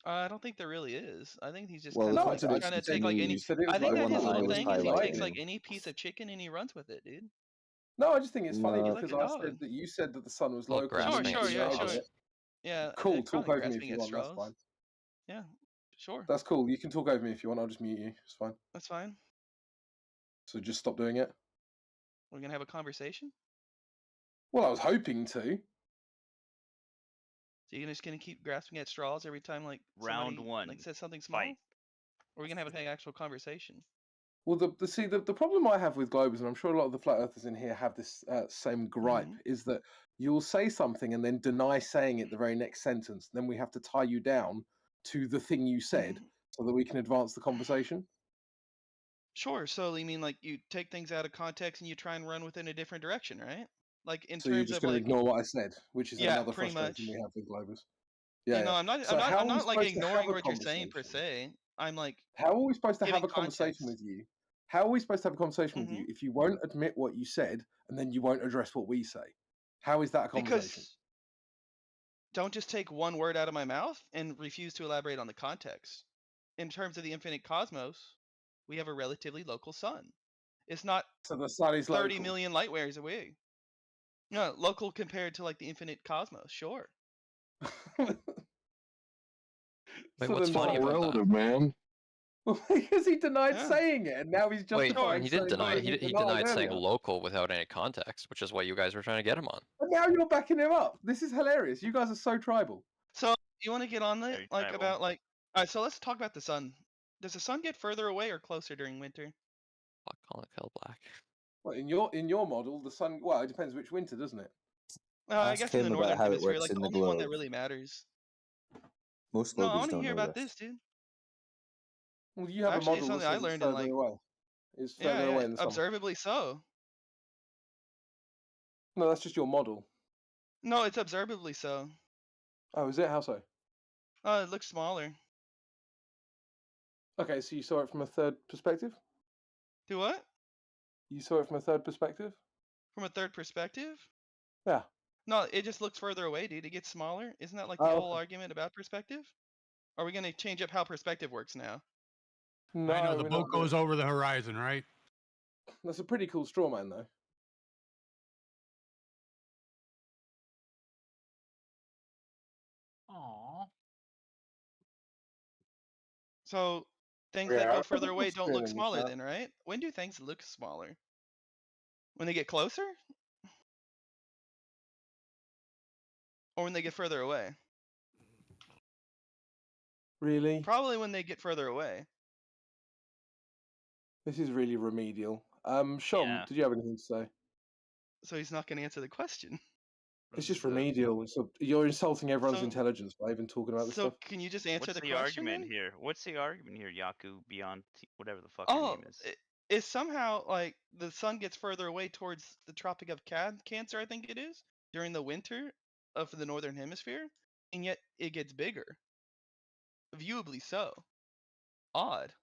Speaker 8: I don't think there really is. I think he's just
Speaker 4: Well,
Speaker 8: kind
Speaker 4: the
Speaker 8: of
Speaker 5: No,
Speaker 8: like
Speaker 5: I
Speaker 8: trying to
Speaker 4: contradiction to
Speaker 8: take
Speaker 5: said
Speaker 8: like
Speaker 4: me,
Speaker 8: any.
Speaker 5: you said it
Speaker 8: I
Speaker 5: was
Speaker 8: think
Speaker 4: the
Speaker 5: local.
Speaker 8: that
Speaker 4: one
Speaker 8: his
Speaker 4: that I
Speaker 8: little
Speaker 4: was
Speaker 8: thing is he takes like
Speaker 4: highlighting.
Speaker 8: any piece of chicken and he runs with it, dude.
Speaker 5: No, I just think it's funny
Speaker 8: You
Speaker 4: No,
Speaker 8: like
Speaker 5: because
Speaker 8: a
Speaker 5: I
Speaker 8: dog.
Speaker 5: said that you said that the sun was
Speaker 10: Well,
Speaker 5: local.
Speaker 8: Sure,
Speaker 10: grasping at
Speaker 8: sure, yeah,
Speaker 5: Denied
Speaker 8: sure.
Speaker 10: straws.
Speaker 5: it.
Speaker 8: Yeah,
Speaker 5: Cool.
Speaker 8: probably
Speaker 5: Talk over me if
Speaker 8: grasping
Speaker 5: you
Speaker 8: at
Speaker 5: want. That's
Speaker 8: straws.
Speaker 5: fine.
Speaker 8: Yeah, sure.
Speaker 5: That's cool. You can talk over me if you want. I'll just mute you. It's fine.
Speaker 8: That's fine.
Speaker 5: So just stop doing it.
Speaker 8: We're gonna have a conversation.
Speaker 5: Well, I was hoping to.
Speaker 8: So you're just gonna keep grasping at straws every time like
Speaker 1: Round
Speaker 8: somebody
Speaker 1: one.
Speaker 8: like says something small?
Speaker 1: Fight.
Speaker 8: Or are we gonna have an actual conversation?
Speaker 5: Well, the problem I have with globers, and I'm sure a lot of the flat earthers in here have this same gripe,
Speaker 8: Mhm.
Speaker 5: is that you'll say something and then deny saying it the very next sentence. Then we have to tie you down to the thing you said
Speaker 8: Mhm.
Speaker 5: so that we can advance the conversation.
Speaker 8: Sure. So you mean like you take things out of context and you try and run within a different direction, right? Like in
Speaker 5: So you're
Speaker 8: terms
Speaker 5: just
Speaker 8: of
Speaker 5: going to
Speaker 8: like
Speaker 5: ignore what I said, which is
Speaker 8: yeah,
Speaker 5: another
Speaker 8: pretty
Speaker 5: frustration
Speaker 8: much.
Speaker 5: we have with globers.
Speaker 8: You
Speaker 5: Yeah,
Speaker 8: know,
Speaker 5: yeah.
Speaker 8: I'm not
Speaker 5: So
Speaker 8: I'm not
Speaker 5: how
Speaker 8: I'm
Speaker 5: are we
Speaker 8: not like
Speaker 5: supposed to have
Speaker 8: ignoring
Speaker 5: a
Speaker 8: what you're saying per
Speaker 5: conversation?
Speaker 8: se. I'm like
Speaker 5: How are we supposed to have
Speaker 8: giving
Speaker 5: a conversation
Speaker 8: context.
Speaker 5: with you? How are we supposed to have a conversation with you
Speaker 8: Mhm.
Speaker 5: if you won't admit what you said and then you won't address what we say? How is that a conversation?
Speaker 8: Because don't just take one word out of my mouth and refuse to elaborate on the context. In terms of the infinite cosmos, we have a relatively local sun. It's not
Speaker 5: So the sun is
Speaker 8: 30
Speaker 5: local.
Speaker 8: million light years away. No, local compared to like the infinite cosmos, sure.
Speaker 10: Wait,
Speaker 5: So
Speaker 10: what's
Speaker 5: then
Speaker 10: funny
Speaker 5: why?
Speaker 10: about that?
Speaker 2: man.
Speaker 5: Well, because he denied
Speaker 8: Yeah.
Speaker 5: saying it, and now he's
Speaker 10: Wait,
Speaker 5: justifying
Speaker 10: he didn't
Speaker 5: saying
Speaker 10: deny it.
Speaker 5: something
Speaker 10: He
Speaker 5: denied
Speaker 10: denied saying
Speaker 5: earlier.
Speaker 10: local without any context, which is what you guys were trying to get him on.
Speaker 5: But now you're backing him up. This is hilarious. You guys are so tribal.
Speaker 8: So you want to get on it
Speaker 1: Very
Speaker 8: like
Speaker 1: tribal.
Speaker 8: about like all right, so let's talk about the sun. Does the sun get further away or closer during winter?
Speaker 10: Fuck, calling it Phil Black.
Speaker 5: Well, in your model, the sun. Well, it depends which winter, doesn't it?
Speaker 8: I
Speaker 4: Ask
Speaker 8: guess in the
Speaker 4: him about
Speaker 8: northern
Speaker 4: how it
Speaker 8: hemisphere,
Speaker 4: works
Speaker 8: like
Speaker 4: in
Speaker 8: the
Speaker 4: the
Speaker 8: only one that
Speaker 4: globe.
Speaker 8: really matters.
Speaker 4: Most
Speaker 8: No, I
Speaker 4: globers
Speaker 8: want to
Speaker 4: don't
Speaker 8: hear
Speaker 4: know
Speaker 8: about
Speaker 4: this.
Speaker 8: this, dude.
Speaker 5: Well, you have
Speaker 8: Actually,
Speaker 5: a
Speaker 8: it's
Speaker 5: model that
Speaker 8: something I
Speaker 5: says it's
Speaker 8: learned in
Speaker 5: further
Speaker 8: like
Speaker 5: away. It's
Speaker 8: yeah,
Speaker 5: further away in the summer.
Speaker 8: observably so.
Speaker 5: No, that's just your model.
Speaker 8: No, it's observably so.
Speaker 5: Oh, is it? How so?
Speaker 8: It looks smaller.
Speaker 5: Okay, so you saw it from a third perspective?
Speaker 8: Do what?
Speaker 5: You saw it from a third perspective?
Speaker 8: From a third perspective?
Speaker 5: Yeah.
Speaker 8: No, it just looks further away, dude. It gets smaller. Isn't that like the
Speaker 5: Oh,
Speaker 8: whole
Speaker 5: okay.
Speaker 8: argument about perspective? Are we gonna change up how perspective works now?
Speaker 5: No,
Speaker 9: I know the
Speaker 5: we're
Speaker 9: boat
Speaker 5: not doing-
Speaker 9: goes over the horizon, right?
Speaker 5: That's a pretty cool straw man, though.
Speaker 9: Aww.
Speaker 8: So things
Speaker 5: Yeah,
Speaker 8: that
Speaker 5: I
Speaker 8: go further
Speaker 5: think
Speaker 8: away
Speaker 5: it's
Speaker 8: don't look
Speaker 5: feeling
Speaker 8: smaller
Speaker 5: that.
Speaker 8: then, right? When do things look smaller? When they get closer? Or when they get further away?
Speaker 5: Really?
Speaker 8: Probably when they get further away.
Speaker 5: This is really remedial. Sean,
Speaker 1: Yeah.
Speaker 5: did you have anything to say?
Speaker 8: So he's not gonna answer the question.
Speaker 5: It's just remedial. You're insulting everyone's
Speaker 8: So-
Speaker 5: intelligence by even talking about this
Speaker 8: So
Speaker 5: stuff.
Speaker 8: can you just answer
Speaker 1: What's
Speaker 8: the
Speaker 1: the
Speaker 8: question
Speaker 1: argument
Speaker 8: then?
Speaker 1: here? What's the argument here, Yaku? Beyond whatever the fuck your
Speaker 8: Oh,
Speaker 1: name is.
Speaker 8: it's somehow like the sun gets further away towards the Tropic of Cancer, I think it is, during the winter of the northern hemisphere, and yet it gets bigger. Viewably so. Odd.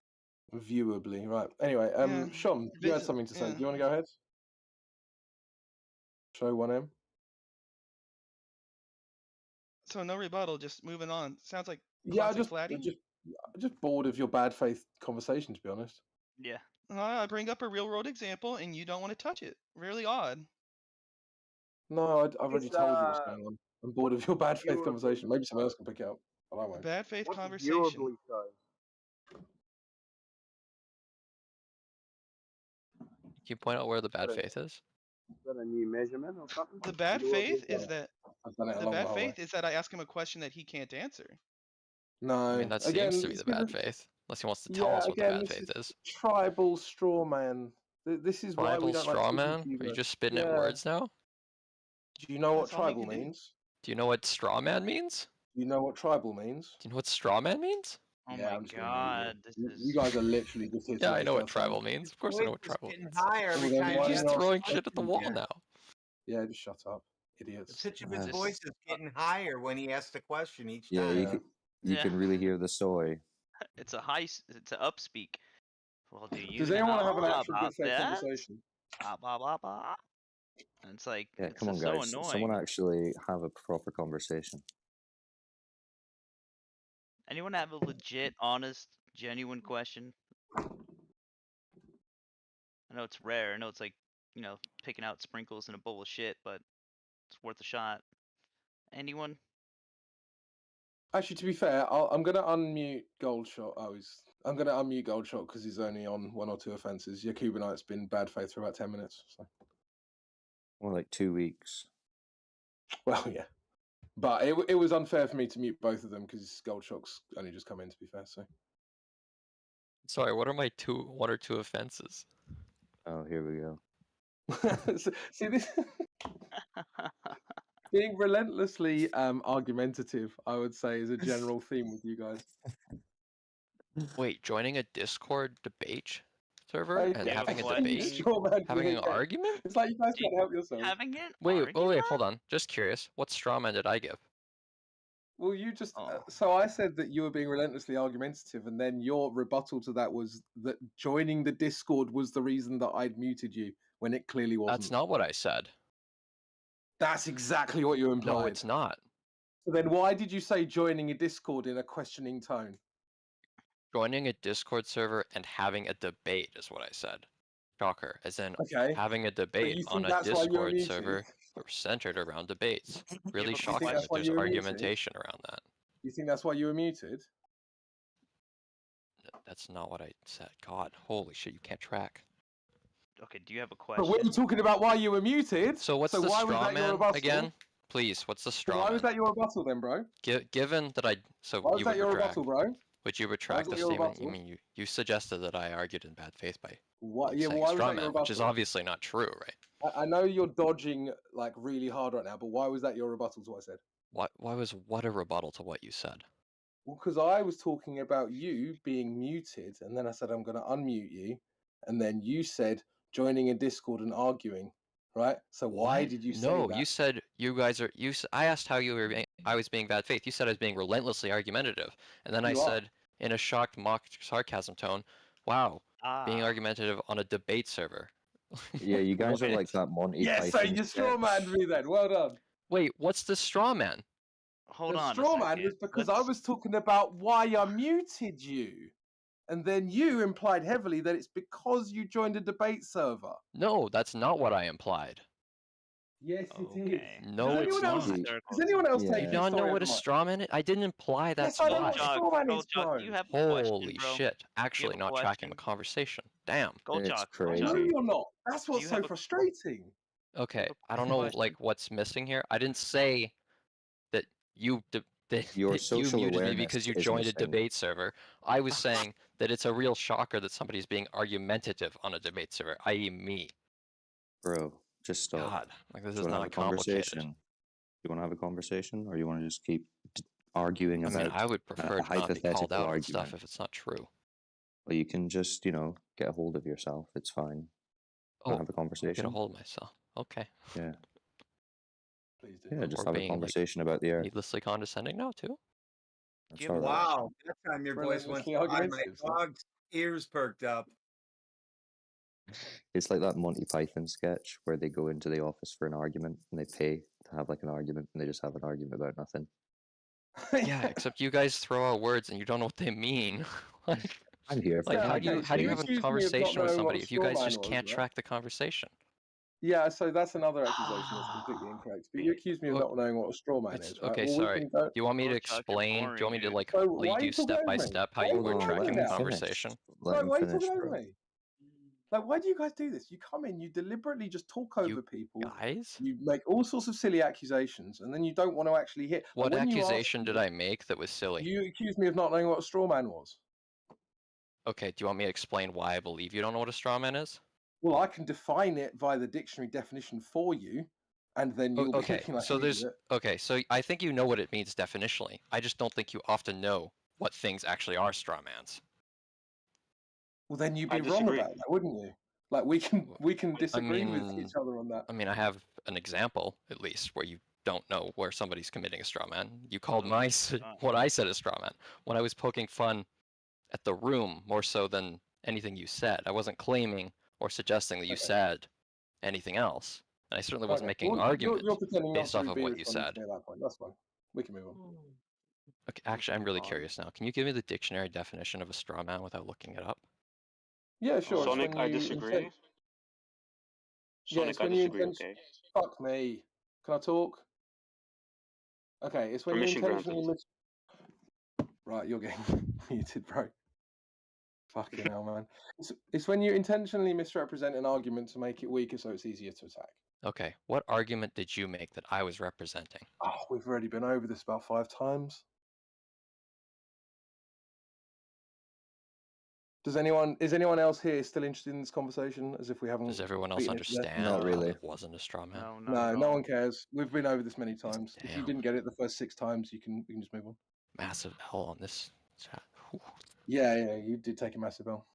Speaker 5: Viewably, right. Anyway,
Speaker 8: Yeah,
Speaker 5: Sean, you had something to say.
Speaker 8: yeah.
Speaker 5: Do you want to go ahead? Show 1M.
Speaker 8: So no rebuttal, just moving on. Sounds like
Speaker 5: Yeah,
Speaker 8: classic Flatty.
Speaker 5: just bored of your bad faith conversation, to be honest.
Speaker 1: Yeah.
Speaker 8: I bring up a real world example and you don't want to touch it. Really odd.
Speaker 5: No, I've already
Speaker 11: It's,
Speaker 5: told you what's going on. I'm bored of your bad faith
Speaker 11: viewably
Speaker 5: conversation. Maybe someone else can pick it up, but I won't.
Speaker 8: Bad faith
Speaker 11: What's
Speaker 8: conversation.
Speaker 11: viewably size?
Speaker 10: Can you point out where the bad
Speaker 11: Right.
Speaker 10: faith is?
Speaker 11: Is that a new measurement or something?
Speaker 8: The bad
Speaker 11: Viewably
Speaker 8: faith is
Speaker 11: size.
Speaker 8: that
Speaker 5: I've done it
Speaker 8: the
Speaker 5: along the
Speaker 8: bad
Speaker 5: whole way.
Speaker 8: faith is that I ask him a question that he can't answer.
Speaker 5: No,
Speaker 10: I mean, that
Speaker 5: again,
Speaker 10: seems to be
Speaker 5: it's
Speaker 10: the bad
Speaker 5: been-
Speaker 10: faith. Unless he wants to tell
Speaker 5: Yeah,
Speaker 10: us what the
Speaker 5: again,
Speaker 10: bad
Speaker 5: this
Speaker 10: faith is.
Speaker 5: tribal straw man. This is why we
Speaker 10: Tribal
Speaker 5: don't
Speaker 10: straw
Speaker 5: like speaking
Speaker 10: man?
Speaker 5: to you
Speaker 10: Are you
Speaker 5: guys.
Speaker 10: just spitting at
Speaker 5: Yeah.
Speaker 10: words now?
Speaker 5: Do you know what
Speaker 8: That's all he
Speaker 5: tribal
Speaker 8: can do.
Speaker 5: means?
Speaker 10: Do you know what straw man means?
Speaker 5: Do you know what tribal means?
Speaker 10: Do you know what straw man means?
Speaker 1: Oh
Speaker 5: Yeah,
Speaker 1: my
Speaker 5: I'm just gonna mute you.
Speaker 1: god, this
Speaker 5: You
Speaker 1: is.
Speaker 5: guys are literally just here to
Speaker 10: Yeah, I
Speaker 5: waste
Speaker 10: know
Speaker 5: our
Speaker 10: what tribal
Speaker 5: time.
Speaker 10: means. Of course I know what
Speaker 3: Voice is
Speaker 10: tribal
Speaker 3: getting
Speaker 10: means.
Speaker 3: higher every
Speaker 5: Well, then
Speaker 3: time
Speaker 5: why
Speaker 3: he
Speaker 10: He's
Speaker 5: not?
Speaker 3: asks
Speaker 10: throwing
Speaker 3: a
Speaker 10: shit at the
Speaker 3: question
Speaker 10: wall
Speaker 3: here.
Speaker 10: now.
Speaker 5: Yeah, just shut up,
Speaker 3: The
Speaker 5: idiots.
Speaker 3: pitch of his
Speaker 4: Yes.
Speaker 3: voice is getting higher when he asks the question each
Speaker 4: Yeah,
Speaker 3: time.
Speaker 4: you can, you
Speaker 1: Yeah.
Speaker 4: can really hear the soy.
Speaker 1: It's a it's a upspeak. Well, do you
Speaker 5: Does
Speaker 1: know
Speaker 5: anyone have an actual
Speaker 1: about
Speaker 5: good faith
Speaker 1: that?
Speaker 5: conversation?
Speaker 1: Blah blah blah blah. And it's like
Speaker 4: Yeah,
Speaker 1: it's
Speaker 4: come on,
Speaker 1: just so
Speaker 4: guys.
Speaker 1: annoying.
Speaker 4: Someone actually have a proper conversation.
Speaker 1: Anyone have a legit, honest, genuine question? I know it's rare. I know it's like, picking out sprinkles in a bowl of shit, but it's worth a shot. Anyone?
Speaker 5: Actually, to be fair, I'm gonna unmute Goldshot. I'm gonna unmute Goldshot because he's only on 1 or 2 offences. Yakubinite's been bad faith for about 10 minutes. So.
Speaker 4: More like 2 weeks.
Speaker 5: Well, yeah. But it was unfair for me to mute both of them because Goldshot's only just come in, to be fair. So.
Speaker 10: Sorry, what are my 1 or 2 offenses?
Speaker 4: Oh, here we go.
Speaker 5: See this. Being relentlessly argumentative, I would say, is a general theme with you guys.
Speaker 10: Wait, joining a Discord debate server
Speaker 5: Hey,
Speaker 10: and
Speaker 1: you have a
Speaker 10: having a
Speaker 1: question?
Speaker 10: debate?
Speaker 5: Straw man
Speaker 10: Having an
Speaker 5: again.
Speaker 10: argument?
Speaker 5: It's like you guys can't help yourselves.
Speaker 1: Having it?
Speaker 10: Wait, hold on. Just curious. What straw man did I give?
Speaker 5: Well, you just
Speaker 1: Oh.
Speaker 5: so I said that you were being relentlessly argumentative, and then your rebuttal to that was that joining the Discord was the reason that I'd muted you when it clearly wasn't.
Speaker 10: That's not what I said.
Speaker 5: That's exactly what you implied.
Speaker 10: No, it's not.
Speaker 5: So then, why did you say joining a Discord in a questioning tone?
Speaker 10: Joining a Discord server and having a debate is what I said. Shocker. As in
Speaker 5: Okay.
Speaker 10: having a
Speaker 5: you
Speaker 10: debate
Speaker 5: think
Speaker 10: on a
Speaker 5: that's why you were
Speaker 10: Discord
Speaker 5: muted?
Speaker 10: server centered around debates. Really
Speaker 1: have a
Speaker 10: shocking
Speaker 5: that's
Speaker 10: that
Speaker 5: why
Speaker 10: there's
Speaker 5: you were muted?
Speaker 10: argumentation around that.
Speaker 5: You think that's why you were muted?
Speaker 10: That's not what I said. God, holy shit, you can't track.
Speaker 1: Okay, do you have a
Speaker 5: But
Speaker 1: question?
Speaker 5: we were talking about why you were muted.
Speaker 10: So what's the
Speaker 5: why was
Speaker 10: straw
Speaker 5: that your
Speaker 10: man
Speaker 5: rebuttal?
Speaker 10: again? Please, what's the
Speaker 5: So
Speaker 10: straw
Speaker 5: why
Speaker 10: man?
Speaker 5: was that your rebuttal then, bro?
Speaker 10: Given that
Speaker 5: Why was
Speaker 10: you
Speaker 5: that
Speaker 10: would
Speaker 5: your
Speaker 10: retract.
Speaker 5: rebuttal, bro?
Speaker 10: Would you retract
Speaker 5: that
Speaker 10: the
Speaker 5: your
Speaker 10: statement? You
Speaker 5: rebuttal?
Speaker 10: mean you suggested that I argued in bad faith by
Speaker 5: What? Yeah,
Speaker 10: saying
Speaker 5: why was
Speaker 10: straw
Speaker 5: that your
Speaker 10: man, which is
Speaker 5: rebuttal?
Speaker 10: obviously not true, right?
Speaker 5: I know you're dodging like really hard right now, but why was that your rebuttal to what I said?
Speaker 10: Why was what a rebuttal to what you said?
Speaker 5: Well, because I was talking about you being muted, and then I said I'm going to unmute you, and then you said joining a Discord and arguing, right? So why
Speaker 10: What?
Speaker 5: did you say
Speaker 10: No,
Speaker 5: that?
Speaker 10: you said you guys are. I asked how you were. I was being bad faith. You said I was being relentlessly argumentative, and then I
Speaker 5: You are.
Speaker 10: said in a shocked, mock sarcasm tone. Wow, being
Speaker 1: Ah.
Speaker 10: argumentative on a debate server.
Speaker 4: Yeah, you guys are
Speaker 1: Right.
Speaker 4: like that Monty
Speaker 5: Yes, so
Speaker 4: Python
Speaker 5: you straw
Speaker 4: sketch.
Speaker 5: manned me then. Well done.
Speaker 10: Wait, what's the straw man?
Speaker 1: Hold
Speaker 5: The
Speaker 1: on a
Speaker 5: straw man
Speaker 1: second.
Speaker 5: was because I
Speaker 1: Let's-
Speaker 5: was talking about why I muted you. And then you implied heavily that it's because you joined a debate server.
Speaker 10: No, that's not what I implied.
Speaker 5: Yes, it is.
Speaker 1: Okay.
Speaker 10: No,
Speaker 5: Does
Speaker 10: it's
Speaker 5: anyone else?
Speaker 10: not.
Speaker 4: See,
Speaker 5: Does anyone else
Speaker 4: Yeah.
Speaker 10: Do
Speaker 5: take
Speaker 10: you
Speaker 5: this
Speaker 10: not know
Speaker 5: story
Speaker 10: what
Speaker 5: over
Speaker 10: a
Speaker 5: mine?
Speaker 10: straw man is? I didn't imply that's
Speaker 5: Yes, I know what a
Speaker 10: why.
Speaker 5: straw man is,
Speaker 1: Goldjock,
Speaker 5: bro.
Speaker 1: you have a
Speaker 10: Holy
Speaker 1: question, bro.
Speaker 10: shit. Actually
Speaker 1: a
Speaker 10: not tracking the
Speaker 1: question?
Speaker 10: conversation. Damn.
Speaker 1: Goldjock,
Speaker 4: It's crazy.
Speaker 5: No,
Speaker 1: Goldjock,
Speaker 5: you're not. That's
Speaker 1: do
Speaker 5: what's
Speaker 1: you
Speaker 5: so
Speaker 1: have a
Speaker 5: frustrating.
Speaker 10: Okay,
Speaker 1: a
Speaker 10: I don't know
Speaker 1: question?
Speaker 10: like what's missing here. I didn't say that you
Speaker 4: Your
Speaker 10: that you
Speaker 4: social
Speaker 10: muted me
Speaker 4: awareness
Speaker 10: because you
Speaker 4: is
Speaker 10: joined a
Speaker 4: missing.
Speaker 10: debate server. I was saying that it's a real shocker that somebody's being argumentative on a debate server, i.e. me.
Speaker 4: Bro, just stop.
Speaker 10: God, like this
Speaker 4: Do
Speaker 10: is
Speaker 4: you want to have
Speaker 10: not
Speaker 4: a
Speaker 10: complicated.
Speaker 4: conversation? You want to have a conversation, or you want to just keep arguing
Speaker 10: I
Speaker 4: about
Speaker 10: mean, I would prefer
Speaker 4: a
Speaker 10: to not be called
Speaker 4: hypothetical
Speaker 10: out on
Speaker 4: argument?
Speaker 10: stuff if it's not true.
Speaker 4: Well, you can just, get a hold of yourself. It's fine.
Speaker 10: Oh,
Speaker 4: Want to have a
Speaker 10: get a
Speaker 4: conversation?
Speaker 10: hold of myself. Okay.
Speaker 4: Yeah.
Speaker 5: Please do.
Speaker 4: Yeah, just
Speaker 10: Or
Speaker 4: have a
Speaker 10: being like
Speaker 4: conversation about the Earth.
Speaker 10: needlessly condescending. No, too.
Speaker 4: That's
Speaker 1: you have
Speaker 4: all
Speaker 1: a
Speaker 4: right.
Speaker 3: Wow, that time your voice went
Speaker 5: Relentlessly
Speaker 3: so high, my
Speaker 5: argumentative, so.
Speaker 3: dog's ears perked up.
Speaker 4: It's like that Monty Python sketch where they go into the office for an argument and they pay to have like an argument and they just have an argument about nothing.
Speaker 10: Yeah, except you guys throw out words and you don't know what they mean. like,
Speaker 4: I'm here for
Speaker 10: how do you
Speaker 5: okay, so you
Speaker 10: have a
Speaker 5: accused me of not
Speaker 10: conversation with
Speaker 5: knowing what
Speaker 10: somebody
Speaker 5: a
Speaker 10: if you
Speaker 5: straw
Speaker 10: guys
Speaker 5: man
Speaker 10: just
Speaker 5: was,
Speaker 10: can't
Speaker 5: right?
Speaker 10: track the conversation?
Speaker 5: Yeah, so that's another accusation that's completely incorrect. But you accused me of
Speaker 10: Well,
Speaker 5: not knowing what a straw man
Speaker 10: It's
Speaker 5: is, right?
Speaker 10: okay.
Speaker 5: Well,
Speaker 10: Sorry.
Speaker 5: we
Speaker 10: Do
Speaker 5: can go.
Speaker 10: you want me to
Speaker 1: Goldjock, you're
Speaker 10: explain? Do you want me to
Speaker 1: boring,
Speaker 10: like
Speaker 5: So why
Speaker 10: lead
Speaker 5: are
Speaker 10: you
Speaker 5: you talking
Speaker 10: step
Speaker 5: over
Speaker 10: by
Speaker 5: me?
Speaker 10: step how
Speaker 5: Why are
Speaker 10: you
Speaker 5: you
Speaker 4: Hold
Speaker 10: would
Speaker 4: on,
Speaker 10: track
Speaker 4: let
Speaker 10: a
Speaker 5: talking
Speaker 4: him
Speaker 5: now?
Speaker 4: finish.
Speaker 10: conversation?
Speaker 4: Let
Speaker 5: No,
Speaker 4: him
Speaker 5: why are you
Speaker 4: finish,
Speaker 5: talking over
Speaker 4: bro.
Speaker 5: me? Like, why do you guys do this? You come in, you deliberately just talk
Speaker 10: You
Speaker 5: over people,
Speaker 10: guys?
Speaker 5: you make all sorts of silly accusations, and then you don't want to actually hit. Like
Speaker 10: What
Speaker 5: when you asked
Speaker 10: accusation did
Speaker 5: me,
Speaker 10: I make that was silly?
Speaker 5: you accused me of not knowing what a straw man was.
Speaker 10: Okay, do you want me to explain why I believe you don't know what a straw man is?
Speaker 5: Well, I can define it via the dictionary definition for you, and then you'll be
Speaker 10: Okay,
Speaker 5: looking like
Speaker 10: so
Speaker 5: an
Speaker 10: there's
Speaker 5: idiot.
Speaker 10: okay, so I think you know what it means definitionally. I just don't think you often know what things actually are straw mans.
Speaker 5: Well, then you'd
Speaker 11: I
Speaker 5: be wrong
Speaker 11: disagree.
Speaker 5: about that, wouldn't you? Like we can
Speaker 10: I
Speaker 5: disagree with
Speaker 10: mean,
Speaker 5: each other on that.
Speaker 10: I mean, I have an example at least where you don't know where somebody's committing a straw man. You called my what I said a straw man when I was poking fun at the room more so than anything you said. I wasn't claiming or suggesting that you
Speaker 5: Okay.
Speaker 10: said anything else, and I certainly wasn't
Speaker 5: Okay.
Speaker 10: making an
Speaker 5: Well,
Speaker 10: argument
Speaker 5: you're pretending not
Speaker 10: based
Speaker 5: to
Speaker 10: off of
Speaker 5: be
Speaker 10: what you
Speaker 5: responding
Speaker 10: said.
Speaker 5: to me at that point. That's fine. We can move on.
Speaker 10: Okay, actually, I'm really curious now. Can you give me the dictionary definition of a straw man without looking it up?
Speaker 5: Yeah, sure. It's
Speaker 11: Sonic,
Speaker 5: when
Speaker 11: I
Speaker 5: you
Speaker 11: disagree.
Speaker 5: intent. Yeah,
Speaker 11: Sonic,
Speaker 5: it's
Speaker 11: I
Speaker 5: when you
Speaker 11: disagree,
Speaker 5: intent.
Speaker 11: okay?
Speaker 5: Fuck me. Can I talk? Okay, it's when you
Speaker 11: Permission granted.
Speaker 5: intentionally Right, you're getting muted, bro. Fucking hell, man. It's when you intentionally misrepresent an argument to make it weaker so it's easier to attack.
Speaker 10: Okay, what argument did you make that I was representing?
Speaker 5: Oh, we've already been over this about 5 times. Is anyone else here still interested in this conversation? As if we haven't.
Speaker 10: Does everyone else
Speaker 5: beaten it to death?
Speaker 10: understand
Speaker 4: Not
Speaker 10: how
Speaker 4: really.
Speaker 10: it wasn't a straw man?
Speaker 1: No, not
Speaker 5: No,
Speaker 1: at
Speaker 5: no
Speaker 1: all.
Speaker 5: one cares. We've been over this many times. If you
Speaker 10: Damn.
Speaker 5: didn't get it the first 6 times, we can just move on.
Speaker 10: Massive hell on this chat. Whew.
Speaker 5: Yeah, you did take a massive L.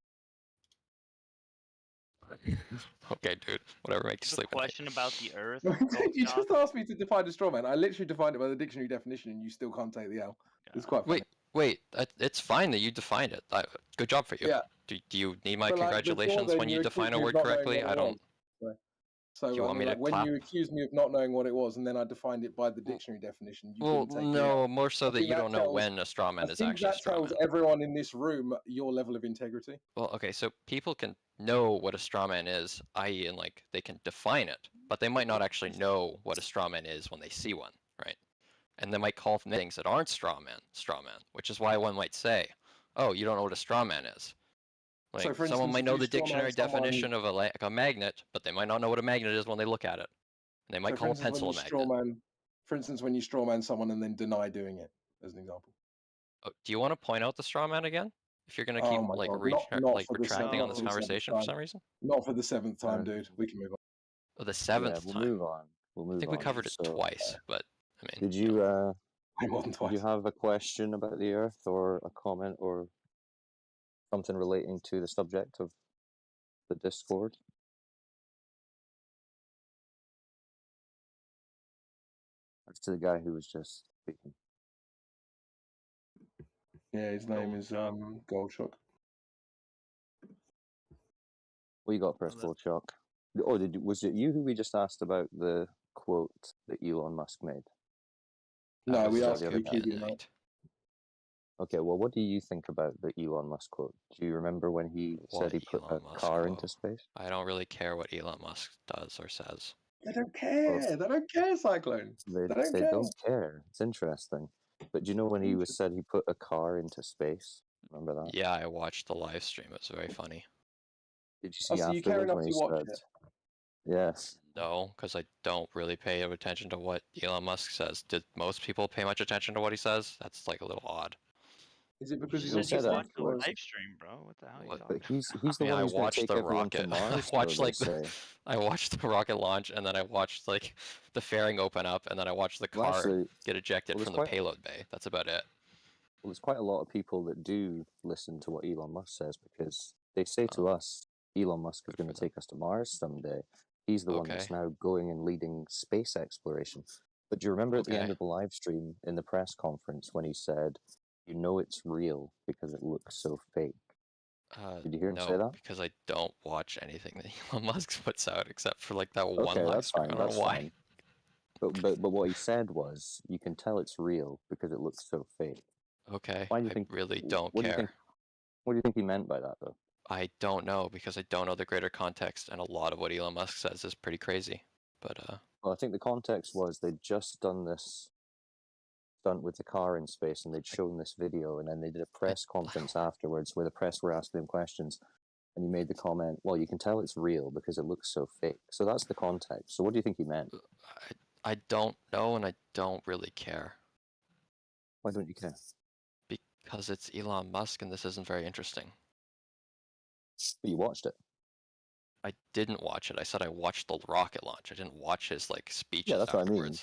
Speaker 10: Okay, dude. Whatever makes you
Speaker 1: The
Speaker 10: sleep at night.
Speaker 1: question about the Earth.
Speaker 5: You
Speaker 1: Goldjock?
Speaker 5: just asked me to define a straw man. I literally defined it by the dictionary definition, and you still can't take the L. It's quite funny.
Speaker 10: Wait. It's fine that you defined it. Good job for you.
Speaker 5: Yeah.
Speaker 10: Do you need my
Speaker 5: But, like, before
Speaker 10: congratulations
Speaker 5: then,
Speaker 10: when you define
Speaker 5: accused
Speaker 10: a
Speaker 5: me of
Speaker 10: word
Speaker 5: not knowing
Speaker 10: correctly?
Speaker 5: what
Speaker 10: I
Speaker 5: it
Speaker 10: don't.
Speaker 5: was. So
Speaker 10: Do you want me to
Speaker 5: when
Speaker 10: clap?
Speaker 5: you accused me of not knowing what it was, and then I defined it by the dictionary definition, you
Speaker 10: Well,
Speaker 5: didn't take the
Speaker 10: no,
Speaker 5: L.
Speaker 10: more so
Speaker 5: I
Speaker 10: that
Speaker 5: think
Speaker 10: you
Speaker 5: that
Speaker 10: don't know
Speaker 5: tells-
Speaker 10: when a straw man
Speaker 5: I
Speaker 10: is
Speaker 5: think
Speaker 10: actually a
Speaker 5: that
Speaker 10: straw
Speaker 5: tells
Speaker 10: man.
Speaker 5: everyone in this room your level of integrity.
Speaker 10: Well, okay, so people can know what a straw man is, i.e., and like they can define it, but they might not actually know what a straw man is when they see one, right? And they might call things that aren't straw man, which is why one might say, "Oh, you don't know what a straw man is." Like
Speaker 5: So, for
Speaker 10: someone
Speaker 5: instance,
Speaker 10: might
Speaker 5: if
Speaker 10: know
Speaker 5: you
Speaker 10: the
Speaker 5: straw man
Speaker 10: dictionary
Speaker 5: someone-
Speaker 10: definition of a magnet, but they might not know what a magnet is when they look at it. And they might
Speaker 5: So, for
Speaker 10: call a
Speaker 5: instance,
Speaker 10: pencil
Speaker 5: when
Speaker 10: a
Speaker 5: you straw
Speaker 10: magnet.
Speaker 5: man, for instance, when you straw man someone and then deny doing it, as an example.
Speaker 10: Oh, do you want to point out the straw man again? If you're gonna
Speaker 5: Oh
Speaker 10: keep
Speaker 5: my
Speaker 10: like
Speaker 5: God, not for the
Speaker 10: retracting on this
Speaker 5: seventh
Speaker 10: conversation for
Speaker 5: time.
Speaker 10: some reason?
Speaker 5: Not for the 7th time, dude. We can move on.
Speaker 10: Oh, the
Speaker 4: Yeah,
Speaker 10: 7th
Speaker 4: we'll
Speaker 10: time.
Speaker 4: move on. We'll move
Speaker 10: I think we
Speaker 4: on.
Speaker 10: covered it
Speaker 4: So,
Speaker 10: twice, but I mean.
Speaker 4: did you
Speaker 5: Way more than
Speaker 4: did
Speaker 5: twice.
Speaker 4: you have a question about the Earth or a comment or something relating to the subject of the Discord? That's to the guy who was just speaking.
Speaker 5: Yeah, his name is Goldschlag.
Speaker 4: What you got for us, Goldschlag? Oh, was it you who we just asked about the quote that Elon Musk made?
Speaker 5: No, we
Speaker 10: was
Speaker 5: asked
Speaker 10: good
Speaker 5: Ricky.
Speaker 10: night.
Speaker 4: Okay, well, what do you think about the Elon Musk quote? Do you remember when he said he put a car into space?
Speaker 10: I don't really care what Elon Musk does or says.
Speaker 5: They don't care. They don't care, Cyclone.
Speaker 4: They
Speaker 5: don't care.
Speaker 4: don't care. It's interesting. But do you know when he said he put a car into space? Remember that?
Speaker 10: Yeah, I watched the live stream. It was very funny.
Speaker 4: Did you see
Speaker 5: so you care
Speaker 4: afterwards
Speaker 5: enough
Speaker 4: when
Speaker 5: to
Speaker 4: he
Speaker 5: watch
Speaker 4: said?
Speaker 5: it?
Speaker 4: Yes.
Speaker 10: No, because I don't really pay attention to what Elon Musk says. Did most people pay much attention to what he says? That's like a little odd.
Speaker 5: Is it because he's
Speaker 1: You said you
Speaker 5: autistic?
Speaker 1: watched the live stream, bro. What the hell are you talking
Speaker 4: But he's
Speaker 10: I
Speaker 4: the
Speaker 10: mean,
Speaker 4: one
Speaker 10: I
Speaker 4: who's going to
Speaker 10: watched
Speaker 4: take
Speaker 10: the
Speaker 4: everyone to
Speaker 10: rocket.
Speaker 4: Mars.
Speaker 10: I watched
Speaker 4: though,
Speaker 10: like I watched the rocket launch, and then I watched like the fairing open up, and then I watched the
Speaker 4: Well,
Speaker 10: car
Speaker 4: actually,
Speaker 10: get ejected
Speaker 4: well,
Speaker 10: from the
Speaker 4: there's
Speaker 10: payload bay. That's about it.
Speaker 4: Well, there's quite a lot of people that do listen to what Elon Musk says because they say to us, Elon Musk is going to take us to Mars someday. He's the one that's
Speaker 10: Okay.
Speaker 4: now going and leading space exploration. But do you remember at the end
Speaker 10: Okay.
Speaker 4: of the live stream in the press conference when he said, "You know it's real because it looks so fake"? Did you hear him say
Speaker 10: No,
Speaker 4: that?
Speaker 10: because I don't watch anything that Elon Musk puts out except for like that one
Speaker 4: Okay,
Speaker 10: live
Speaker 4: that's
Speaker 10: stream.
Speaker 4: fine.
Speaker 10: I don't
Speaker 4: That's
Speaker 10: know why.
Speaker 4: fine. But what he said was, you can tell it's real because it looks so fake.
Speaker 10: Okay,
Speaker 4: Why do you
Speaker 10: I
Speaker 4: think?
Speaker 10: really don't
Speaker 4: What do you
Speaker 10: care.
Speaker 4: think? What do you think he meant by that, though?
Speaker 10: I don't know because I don't know the greater context, and a lot of what Elon Musk says is pretty crazy. But
Speaker 4: Well, I think the context was they'd just done this stunt with the car in space and they'd shown this video, and then they did a press conference afterwards where the press were asking him questions, and he made the comment, well, you can tell it's real because it looks so fake. So that's the context. So what do you think he meant?
Speaker 10: I don't know, and I don't really care.
Speaker 4: Why don't you care?
Speaker 10: Because it's Elon Musk, and this isn't very interesting.
Speaker 4: But you watched it.
Speaker 10: I didn't watch it. I said I watched the rocket launch. I didn't watch his like speeches
Speaker 4: Yeah, that's
Speaker 10: afterwards.
Speaker 4: what I mean.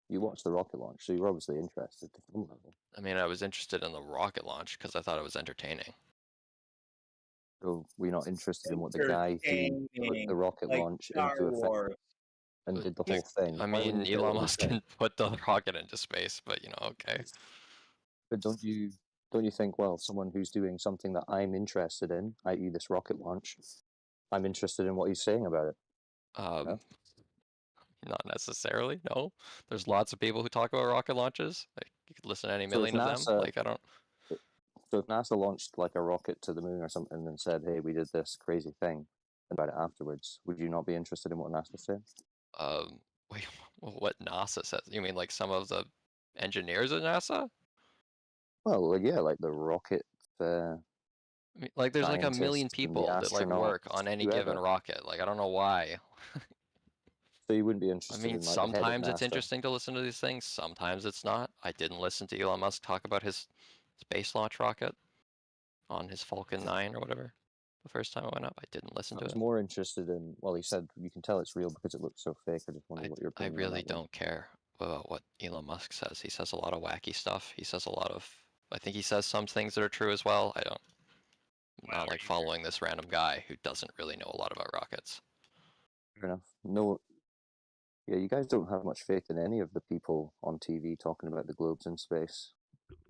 Speaker 4: You watched the rocket launch, so you're obviously interested to some level.
Speaker 10: I mean, I was interested in the rocket launch because I thought it was entertaining.
Speaker 4: So we're not interested in what the guy who put the rocket
Speaker 3: like
Speaker 4: launch
Speaker 3: Star
Speaker 4: into effect
Speaker 3: Wars.
Speaker 4: and did the whole thing.
Speaker 10: I
Speaker 4: Why
Speaker 10: mean,
Speaker 4: wouldn't you care
Speaker 10: Elon
Speaker 4: what he
Speaker 10: Musk
Speaker 4: said?
Speaker 10: can put the rocket into space, but you know, okay.
Speaker 4: But don't you think, well, someone who's doing something that I'm interested in, i.e. this rocket launch, I'm interested in what he's saying about it? No?
Speaker 10: Not necessarily, no. There's lots of people who talk about rocket launches. Like, you could listen to any
Speaker 4: So if
Speaker 10: million of them.
Speaker 4: NASA,
Speaker 10: Like, I don't.
Speaker 4: So if NASA launched like a rocket to the moon or something and said, "Hey, we did this crazy thing," about it afterwards, would you not be interested in what NASA said?
Speaker 10: Wait, what NASA says? You mean like some of the engineers at NASA?
Speaker 4: Well, yeah, like the rocket.
Speaker 10: I mean, like, there's like a million
Speaker 4: scientists and the
Speaker 10: people that like work
Speaker 4: astronauts,
Speaker 10: on any
Speaker 4: whoever.
Speaker 10: given rocket. Like, I don't know why.
Speaker 4: So you wouldn't be
Speaker 10: I
Speaker 4: interested
Speaker 10: mean,
Speaker 4: in like the head of
Speaker 10: sometimes it's
Speaker 4: NASA?
Speaker 10: interesting to listen to these things. Sometimes it's not. I didn't listen to Elon Musk talk about his space launch rocket on his Falcon 9 or whatever. The first time I went up, I didn't listen
Speaker 4: I
Speaker 10: to
Speaker 4: was
Speaker 10: it.
Speaker 4: more interested in. Well, he said you can tell it's real because it looks so fake. I just wondered what your
Speaker 10: I
Speaker 4: opinion
Speaker 10: really
Speaker 4: on that was.
Speaker 10: don't care about what Elon Musk says. He says a lot of wacky stuff. He says a lot of. I think he says some things that are true as well. I'm not like following this random guy who doesn't really know a lot about rockets.
Speaker 4: Fair enough. No. Yeah, you guys don't have much faith in any of the people on TV talking about the globes in space.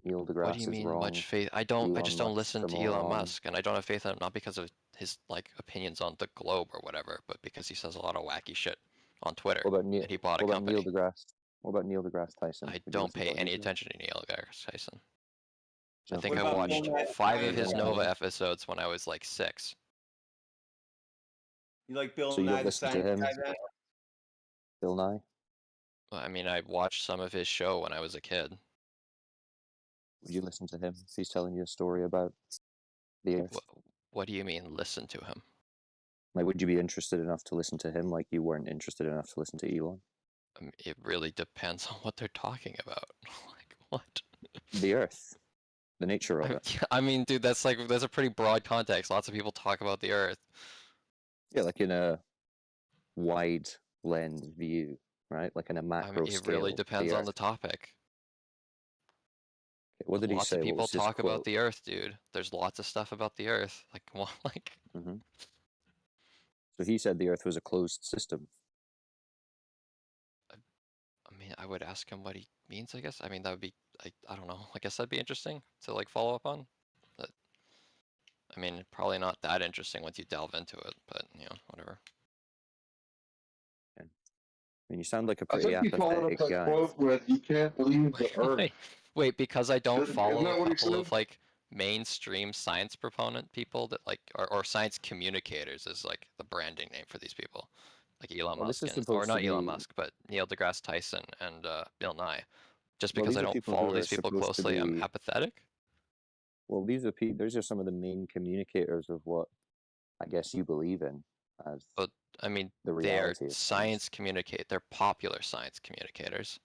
Speaker 4: Neil deGrasse
Speaker 10: What do you
Speaker 4: is
Speaker 10: mean
Speaker 4: wrong.
Speaker 10: much faith? I just don't listen to Elon Musk, and I don't have faith in him not because of his like opinions on the globe or whatever, but because he says a lot of wacky shit on Twitter.
Speaker 4: What about Neil?
Speaker 10: And he bought a
Speaker 4: What about
Speaker 10: company.
Speaker 4: Neil deGrasse? What about Neil deGrasse Tyson?
Speaker 10: I
Speaker 4: Would you
Speaker 10: don't
Speaker 4: listen to
Speaker 10: pay
Speaker 4: what
Speaker 10: any
Speaker 4: he's doing?
Speaker 10: attention to Neil deGrasse Tyson. I
Speaker 4: No.
Speaker 10: think
Speaker 3: What
Speaker 10: I
Speaker 3: about
Speaker 10: watched
Speaker 3: Bill Nye the
Speaker 10: 5 of
Speaker 3: Science
Speaker 10: his
Speaker 3: Guy?
Speaker 10: Nova episodes when I was like 6.
Speaker 3: You like Bill
Speaker 4: So you
Speaker 3: Nye
Speaker 4: don't
Speaker 3: the
Speaker 4: listen to
Speaker 3: Science
Speaker 4: him?
Speaker 3: Guy then?
Speaker 4: Bill Nye?
Speaker 10: I mean, I watched some of his show when I was a kid.
Speaker 4: Would you listen to him if he's telling you a story about the Earth?
Speaker 10: What do you mean, listen to him?
Speaker 4: Like, would you be interested enough to listen to him like you weren't interested enough to listen to Elon?
Speaker 10: I mean, it really depends on what they're talking about. Like, what?
Speaker 4: The Earth. The nature of it.
Speaker 10: I mean, dude, that's a pretty broad context. Lots of people talk about the Earth.
Speaker 4: Yeah, like in a wide lens view, right? Like in a
Speaker 10: I
Speaker 4: macro
Speaker 10: mean, it
Speaker 4: scale.
Speaker 10: really depends on the
Speaker 4: Earth.
Speaker 10: topic.
Speaker 4: What did he
Speaker 10: Lots
Speaker 4: say?
Speaker 10: of
Speaker 4: What
Speaker 10: people
Speaker 4: was his
Speaker 10: talk
Speaker 4: quote?
Speaker 10: about the Earth, dude. There's lots of stuff about the Earth. Like, what? Like.
Speaker 4: Mm-hmm. So he said the Earth was a closed system.
Speaker 10: I mean, I would ask him what he means, I guess. I mean, that would be, I don't know. I guess that'd be interesting to like follow up on. But I mean, probably not that interesting once you delve into it, but you know, whatever.
Speaker 4: I mean, you sound like a
Speaker 9: I
Speaker 4: pretty
Speaker 9: think he followed up
Speaker 4: apathetic
Speaker 9: that
Speaker 4: guy.
Speaker 9: quote with "You can't leave the Earth."
Speaker 10: Wait, because I don't
Speaker 9: Isn't
Speaker 10: follow
Speaker 9: that
Speaker 10: a
Speaker 9: what he
Speaker 10: couple of
Speaker 9: said?
Speaker 10: like mainstream science proponent people that like, or science communicators is like the branding name for these people, like Elon
Speaker 4: Well, this
Speaker 10: Musk
Speaker 4: is
Speaker 10: or
Speaker 4: supposed to
Speaker 10: not Elon
Speaker 4: be.
Speaker 10: Musk, but Neil deGrasse Tyson and Bill Nye. Just
Speaker 4: Well,
Speaker 10: because
Speaker 4: these
Speaker 10: I
Speaker 4: are
Speaker 10: don't
Speaker 4: people who
Speaker 10: follow
Speaker 4: are
Speaker 10: these people
Speaker 4: supposed to
Speaker 10: closely, I'm
Speaker 4: be.
Speaker 10: apathetic.
Speaker 4: Well, these are some of the main communicators of what I guess you believe in as
Speaker 10: But I mean,
Speaker 4: the
Speaker 10: they're
Speaker 4: reality of
Speaker 10: science communicate. They're popular science communicators.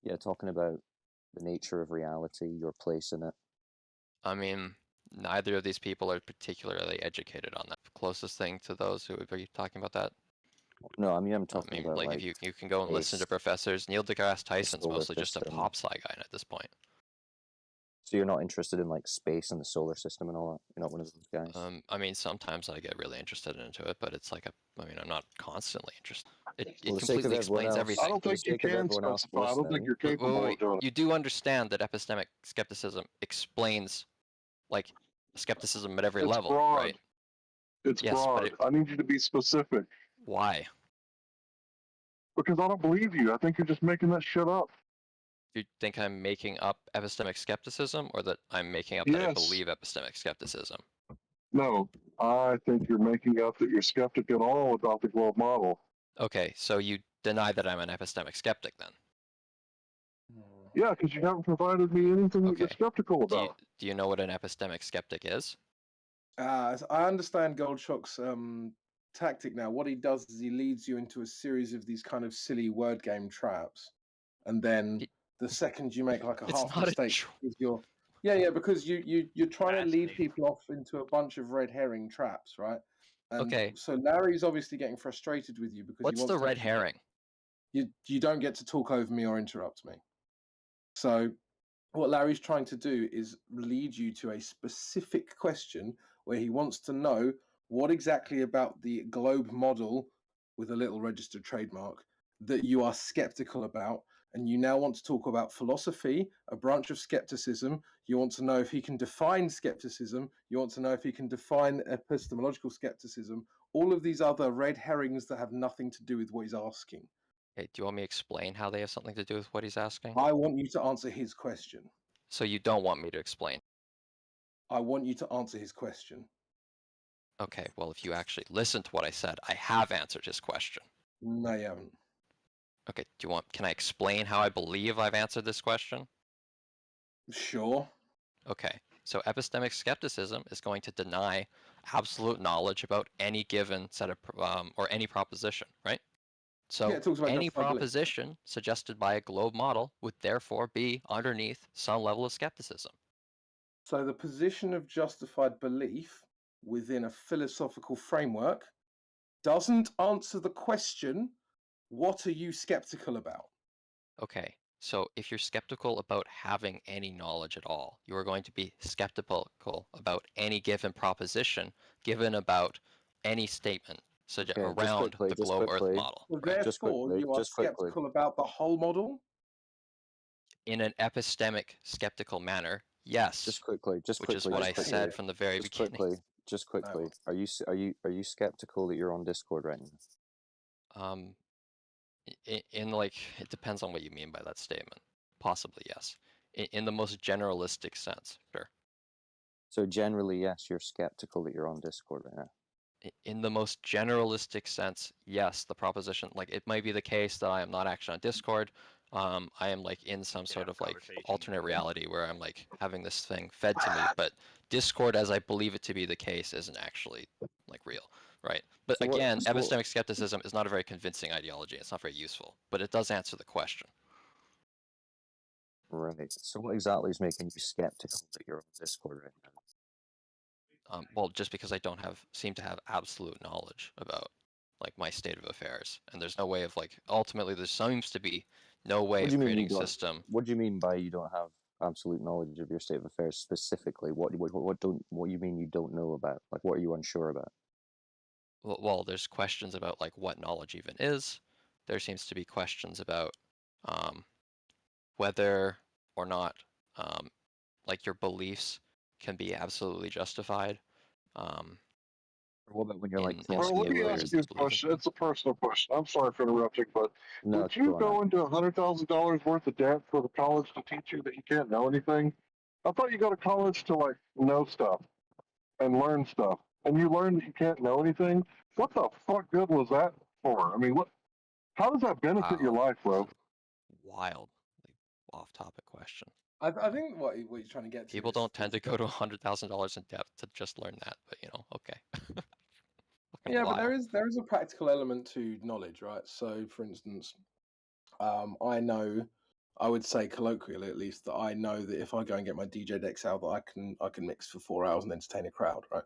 Speaker 4: Yeah, talking about the nature of reality, your place in it.
Speaker 10: I mean, neither of these people are particularly educated on that. The closest thing to those who would be talking about that.
Speaker 4: No, I mean I'm
Speaker 10: I
Speaker 4: talking
Speaker 10: mean,
Speaker 4: about
Speaker 10: like if you can go and listen to
Speaker 4: space,
Speaker 10: professors. Neil deGrasse
Speaker 4: the
Speaker 10: Tyson's
Speaker 4: solar
Speaker 10: mostly just a
Speaker 4: system.
Speaker 10: pop sci guy at this point.
Speaker 4: So you're not interested in like space and the solar system and all that. You're not one of those guys.
Speaker 10: I mean, sometimes I get really interested into it, but it's like I mean, I'm not constantly interested.
Speaker 4: For
Speaker 10: It
Speaker 4: the sake of
Speaker 10: completely
Speaker 4: everyone
Speaker 10: explains
Speaker 4: else,
Speaker 9: I
Speaker 10: everything.
Speaker 9: don't
Speaker 4: for the
Speaker 9: think you
Speaker 4: sake of
Speaker 9: can
Speaker 4: everyone else
Speaker 9: specify. I don't think
Speaker 4: listening,
Speaker 9: you're
Speaker 10: Wait,
Speaker 9: capable
Speaker 10: wait.
Speaker 9: of doing it.
Speaker 10: You do understand that epistemic skepticism explains, like, skepticism at every
Speaker 9: It's
Speaker 10: level,
Speaker 9: broad.
Speaker 10: right?
Speaker 9: It's
Speaker 10: Yes, but
Speaker 9: broad. I need you to be specific
Speaker 10: why?
Speaker 9: because I don't believe you. I think you're just making that shit up.
Speaker 10: You think I'm making up epistemic skepticism, or that I'm making up that I
Speaker 9: Yes.
Speaker 10: believe epistemic skepticism?
Speaker 9: No, I think you're making up that you're skeptic at all about the globe model.
Speaker 10: Okay, so you deny that I'm an epistemic skeptic then?
Speaker 9: Yeah, because you haven't provided me anything that you're
Speaker 10: Okay.
Speaker 9: skeptical
Speaker 10: Do
Speaker 9: about.
Speaker 10: you know what an epistemic skeptic is?
Speaker 5: I understand Goldshock's tactic now. What he does is he leads you into a series of these kind of silly word game traps, and then the second you make like a
Speaker 10: It's
Speaker 5: half
Speaker 10: not a
Speaker 5: mistake, because because you're trying to lead
Speaker 1: Fascinating.
Speaker 5: people off into a bunch of red herring traps, right? And
Speaker 10: Okay.
Speaker 5: so Larry's obviously getting frustrated with you because
Speaker 10: What's
Speaker 5: he wants
Speaker 10: the
Speaker 5: to
Speaker 10: red herring?
Speaker 5: You don't get to talk over me or interrupt me. So what Larry's trying to do is lead you to a specific question where he wants to know what exactly about the globe model with a little registered trademark that you are skeptical about. And you now want to talk about philosophy, a branch of skepticism. You want to know if he can define skepticism. You want to know if he can define epistemological skepticism. All of these other red herrings that have nothing to do with what he's asking.
Speaker 10: Okay, do you want me to explain how they have something to do with what he's asking?
Speaker 5: I want you to answer his question.
Speaker 10: So you don't want me to explain?
Speaker 5: I want you to answer his question.
Speaker 10: Okay, well, if you actually listen to what I said, I have answered his question.
Speaker 5: No, you haven't.
Speaker 10: Okay, can I explain how I believe I've answered this question?
Speaker 5: Sure.
Speaker 10: Okay, so epistemic skepticism is going to deny absolute knowledge about any given set of, or any proposition, right? So
Speaker 5: Yeah, it talks about
Speaker 10: any
Speaker 5: justified belief.
Speaker 10: proposition suggested by a globe model would therefore be underneath some level of skepticism.
Speaker 5: So the position of justified belief within a philosophical framework doesn't answer the question, what are you skeptical about?
Speaker 10: Okay, so if you're skeptical about having any knowledge at all, you are going to be skeptical about any given proposition given about any statement
Speaker 4: Okay,
Speaker 10: around the globe Earth model.
Speaker 5: So
Speaker 10: Right?
Speaker 5: therefore, you are skeptical about the whole model?
Speaker 10: In an epistemic skeptical manner, yes.
Speaker 4: Just quickly,
Speaker 10: which is what I said from the very beginning.
Speaker 4: Just quickly. Are you skeptical that you're on Discord right now?
Speaker 10: In like, it depends on what you mean by that statement. Possibly yes. In the most generalistic sense, sure.
Speaker 4: So generally, yes, you're skeptical that you're on Discord right now.
Speaker 10: In the most generalistic sense, yes, the proposition, like it might be the case that I am not actually on Discord. I am like in some sort of like alternate reality where I'm like having this thing fed to me, but Discord, as I believe it to be the case, isn't actually like real, right? But
Speaker 4: So
Speaker 10: again, epistemic skepticism is not a very convincing ideology. It's not very useful, but it does answer the question.
Speaker 4: Right. So what exactly is making you skeptical that you're on Discord right now?
Speaker 10: Well, just because I don't seem to have absolute knowledge about like my state of affairs, and there's no way of like ultimately there seems to be no way of creating a system.
Speaker 4: What do you mean by you don't have absolute knowledge of your state of affairs specifically? What you mean you don't know about? Like what are you unsure about?
Speaker 10: Well, there's questions about like what knowledge even is. there seems to be questions about whether or not like your beliefs can be absolutely justified.
Speaker 4: What about when you're like
Speaker 10: in
Speaker 9: Well, let
Speaker 10: certain
Speaker 9: me
Speaker 10: areas
Speaker 9: ask you a
Speaker 10: that believe in
Speaker 9: question.
Speaker 10: them?
Speaker 9: It's a personal question. I'm sorry for interrupting, but
Speaker 4: No,
Speaker 9: would you
Speaker 4: go on.
Speaker 9: go into $100,000 worth of debt for the college to teach you that you can't know anything? I thought you go to college to like know stuff and learn stuff, and you learn that you can't know anything. What the fuck good was that for? I mean, what? How does that benefit your
Speaker 10: Wow,
Speaker 9: life, bro?
Speaker 10: wildly off-topic question.
Speaker 5: I think what you're trying to get to
Speaker 10: People
Speaker 5: is,
Speaker 10: don't tend to go to $100,000 in debt to just learn that, but you know, okay. Fucking
Speaker 5: yeah, but
Speaker 10: wild.
Speaker 5: there is a practical element to knowledge, right? So, for instance, I know, I would say colloquially at least, that I know that if I go and get my DJ decks out, that I can mix for 4 hours and entertain a crowd, right?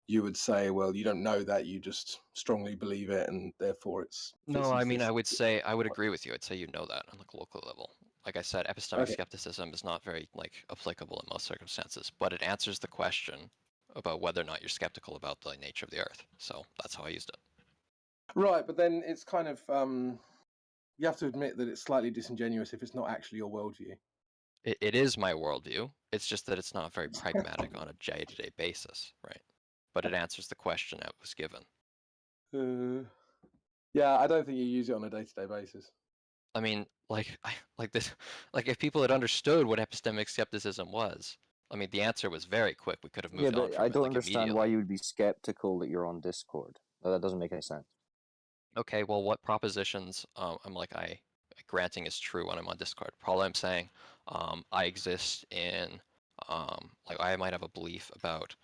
Speaker 5: You would say, well, you don't know that, you just strongly believe it, and therefore it's
Speaker 10: No, I mean,
Speaker 5: fizzy.
Speaker 10: I would agree with you. I'd say you know that on the local level. Like I said, epistemic
Speaker 5: Okay.
Speaker 10: skepticism is not very like applicable in most circumstances, but it answers the question about whether or not you're skeptical about the nature of the Earth. So that's how I used it.
Speaker 5: Right, but then it's kind of you have to admit that it's slightly disingenuous if it's not actually your worldview.
Speaker 10: It is my worldview. It's just that it's not very pragmatic on a day-to-day basis, right? But it answers the question that was given.
Speaker 5: Yeah, I don't think you use it on a day-to-day basis.
Speaker 10: I mean, like this, like if people had understood what epistemic skepticism was, I mean, the answer was very quick. We could have moved on
Speaker 4: but
Speaker 10: from
Speaker 4: I
Speaker 10: it
Speaker 4: don't
Speaker 10: like
Speaker 4: understand
Speaker 10: immediately.
Speaker 4: why you would be skeptical that you're on Discord. That doesn't make any sense.
Speaker 10: Okay, well, what propositions I'm like I granting is true when I'm on Discord? Probably I'm saying I exist in like I might have a belief about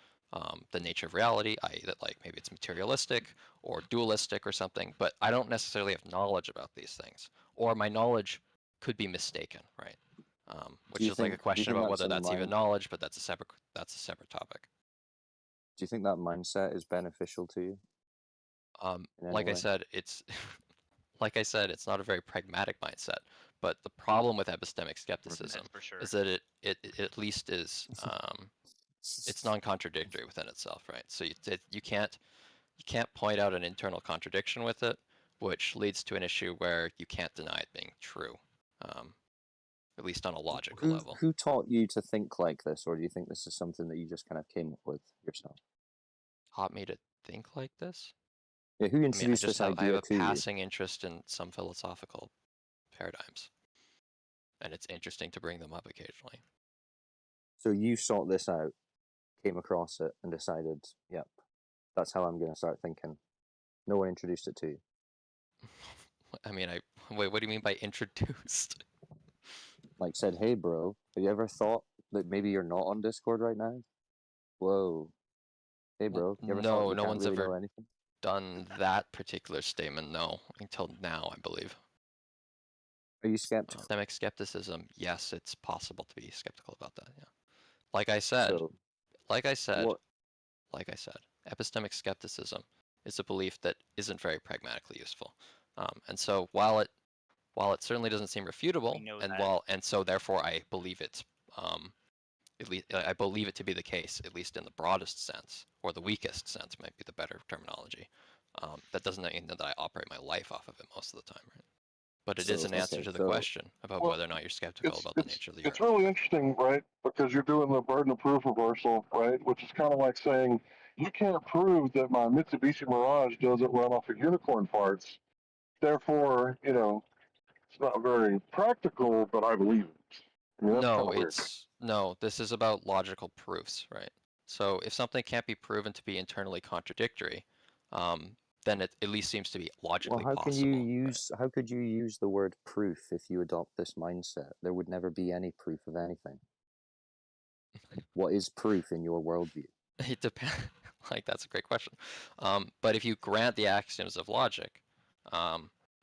Speaker 10: the nature of reality, i.e. that like maybe it's materialistic or dualistic or something, but I don't necessarily have knowledge about these things, or my knowledge could be mistaken, right? Which is like a question about whether that's even knowledge, but that's a separate topic.
Speaker 4: Do you think that mindset is beneficial to you?
Speaker 10: Like I said, it's like I said, it's not a very pragmatic mindset. But the problem with epistemic skepticism
Speaker 1: for sure.
Speaker 10: is that it at least is it's non-contradictory within itself, right? So you can't point out an internal contradiction with it, which leads to an issue where you can't deny it being true, at least on a logical level.
Speaker 4: Who taught you to think like this, or do you think this is something that you just kind of came up with yourself?
Speaker 10: Taught me to think like this?
Speaker 4: Yeah, who introduced this idea
Speaker 10: I have a
Speaker 4: to you?
Speaker 10: passing interest in some philosophical paradigms, and it's interesting to bring them up occasionally.
Speaker 4: So you sought this out, came across it, and decided, yep, that's how I'm going to start thinking. No one introduced it to you.
Speaker 10: I mean, wait, what do you mean by introduced?
Speaker 4: Like said, hey bro, have you ever thought that maybe you're not on Discord right now? Whoa. Hey bro, you ever thought
Speaker 10: No,
Speaker 4: you
Speaker 10: no
Speaker 4: can't
Speaker 10: one's
Speaker 4: really
Speaker 10: ever
Speaker 4: know anything?
Speaker 10: done that particular statement, no, until now, I believe.
Speaker 4: Are you skeptical?
Speaker 10: Epistemic skepticism, yes, it's possible to be skeptical about that, yeah. Like I said, epistemic skepticism is a belief that isn't very pragmatically useful. And so while it certainly doesn't seem refutable, and so therefore I believe it's at least I believe it to be the case, at least in the broadest sense, or the weakest sense might be the better terminology. That doesn't mean that I operate my life off of it most of the time, right? But it is an answer to the question about whether or not you're skeptical about the nature of the Earth.
Speaker 9: It's really interesting, right? Because you're doing the burden of proof reversal, right? Which is kind of like saying, you can't prove that my Mitsubishi Mirage doesn't run off of unicorn parts. Therefore, you know, it's not very practical, but I believe it. I mean, that's
Speaker 10: No, this is about logical proofs, right? So if something can't be proven to be internally contradictory, then it at least seems to be logically
Speaker 4: how
Speaker 10: possible.
Speaker 4: How could you use the word proof if you adopt this mindset? There would never be any proof of anything. What is proof in your worldview?
Speaker 10: It depends. Like, that's a great question. But if you grant the axioms of logic,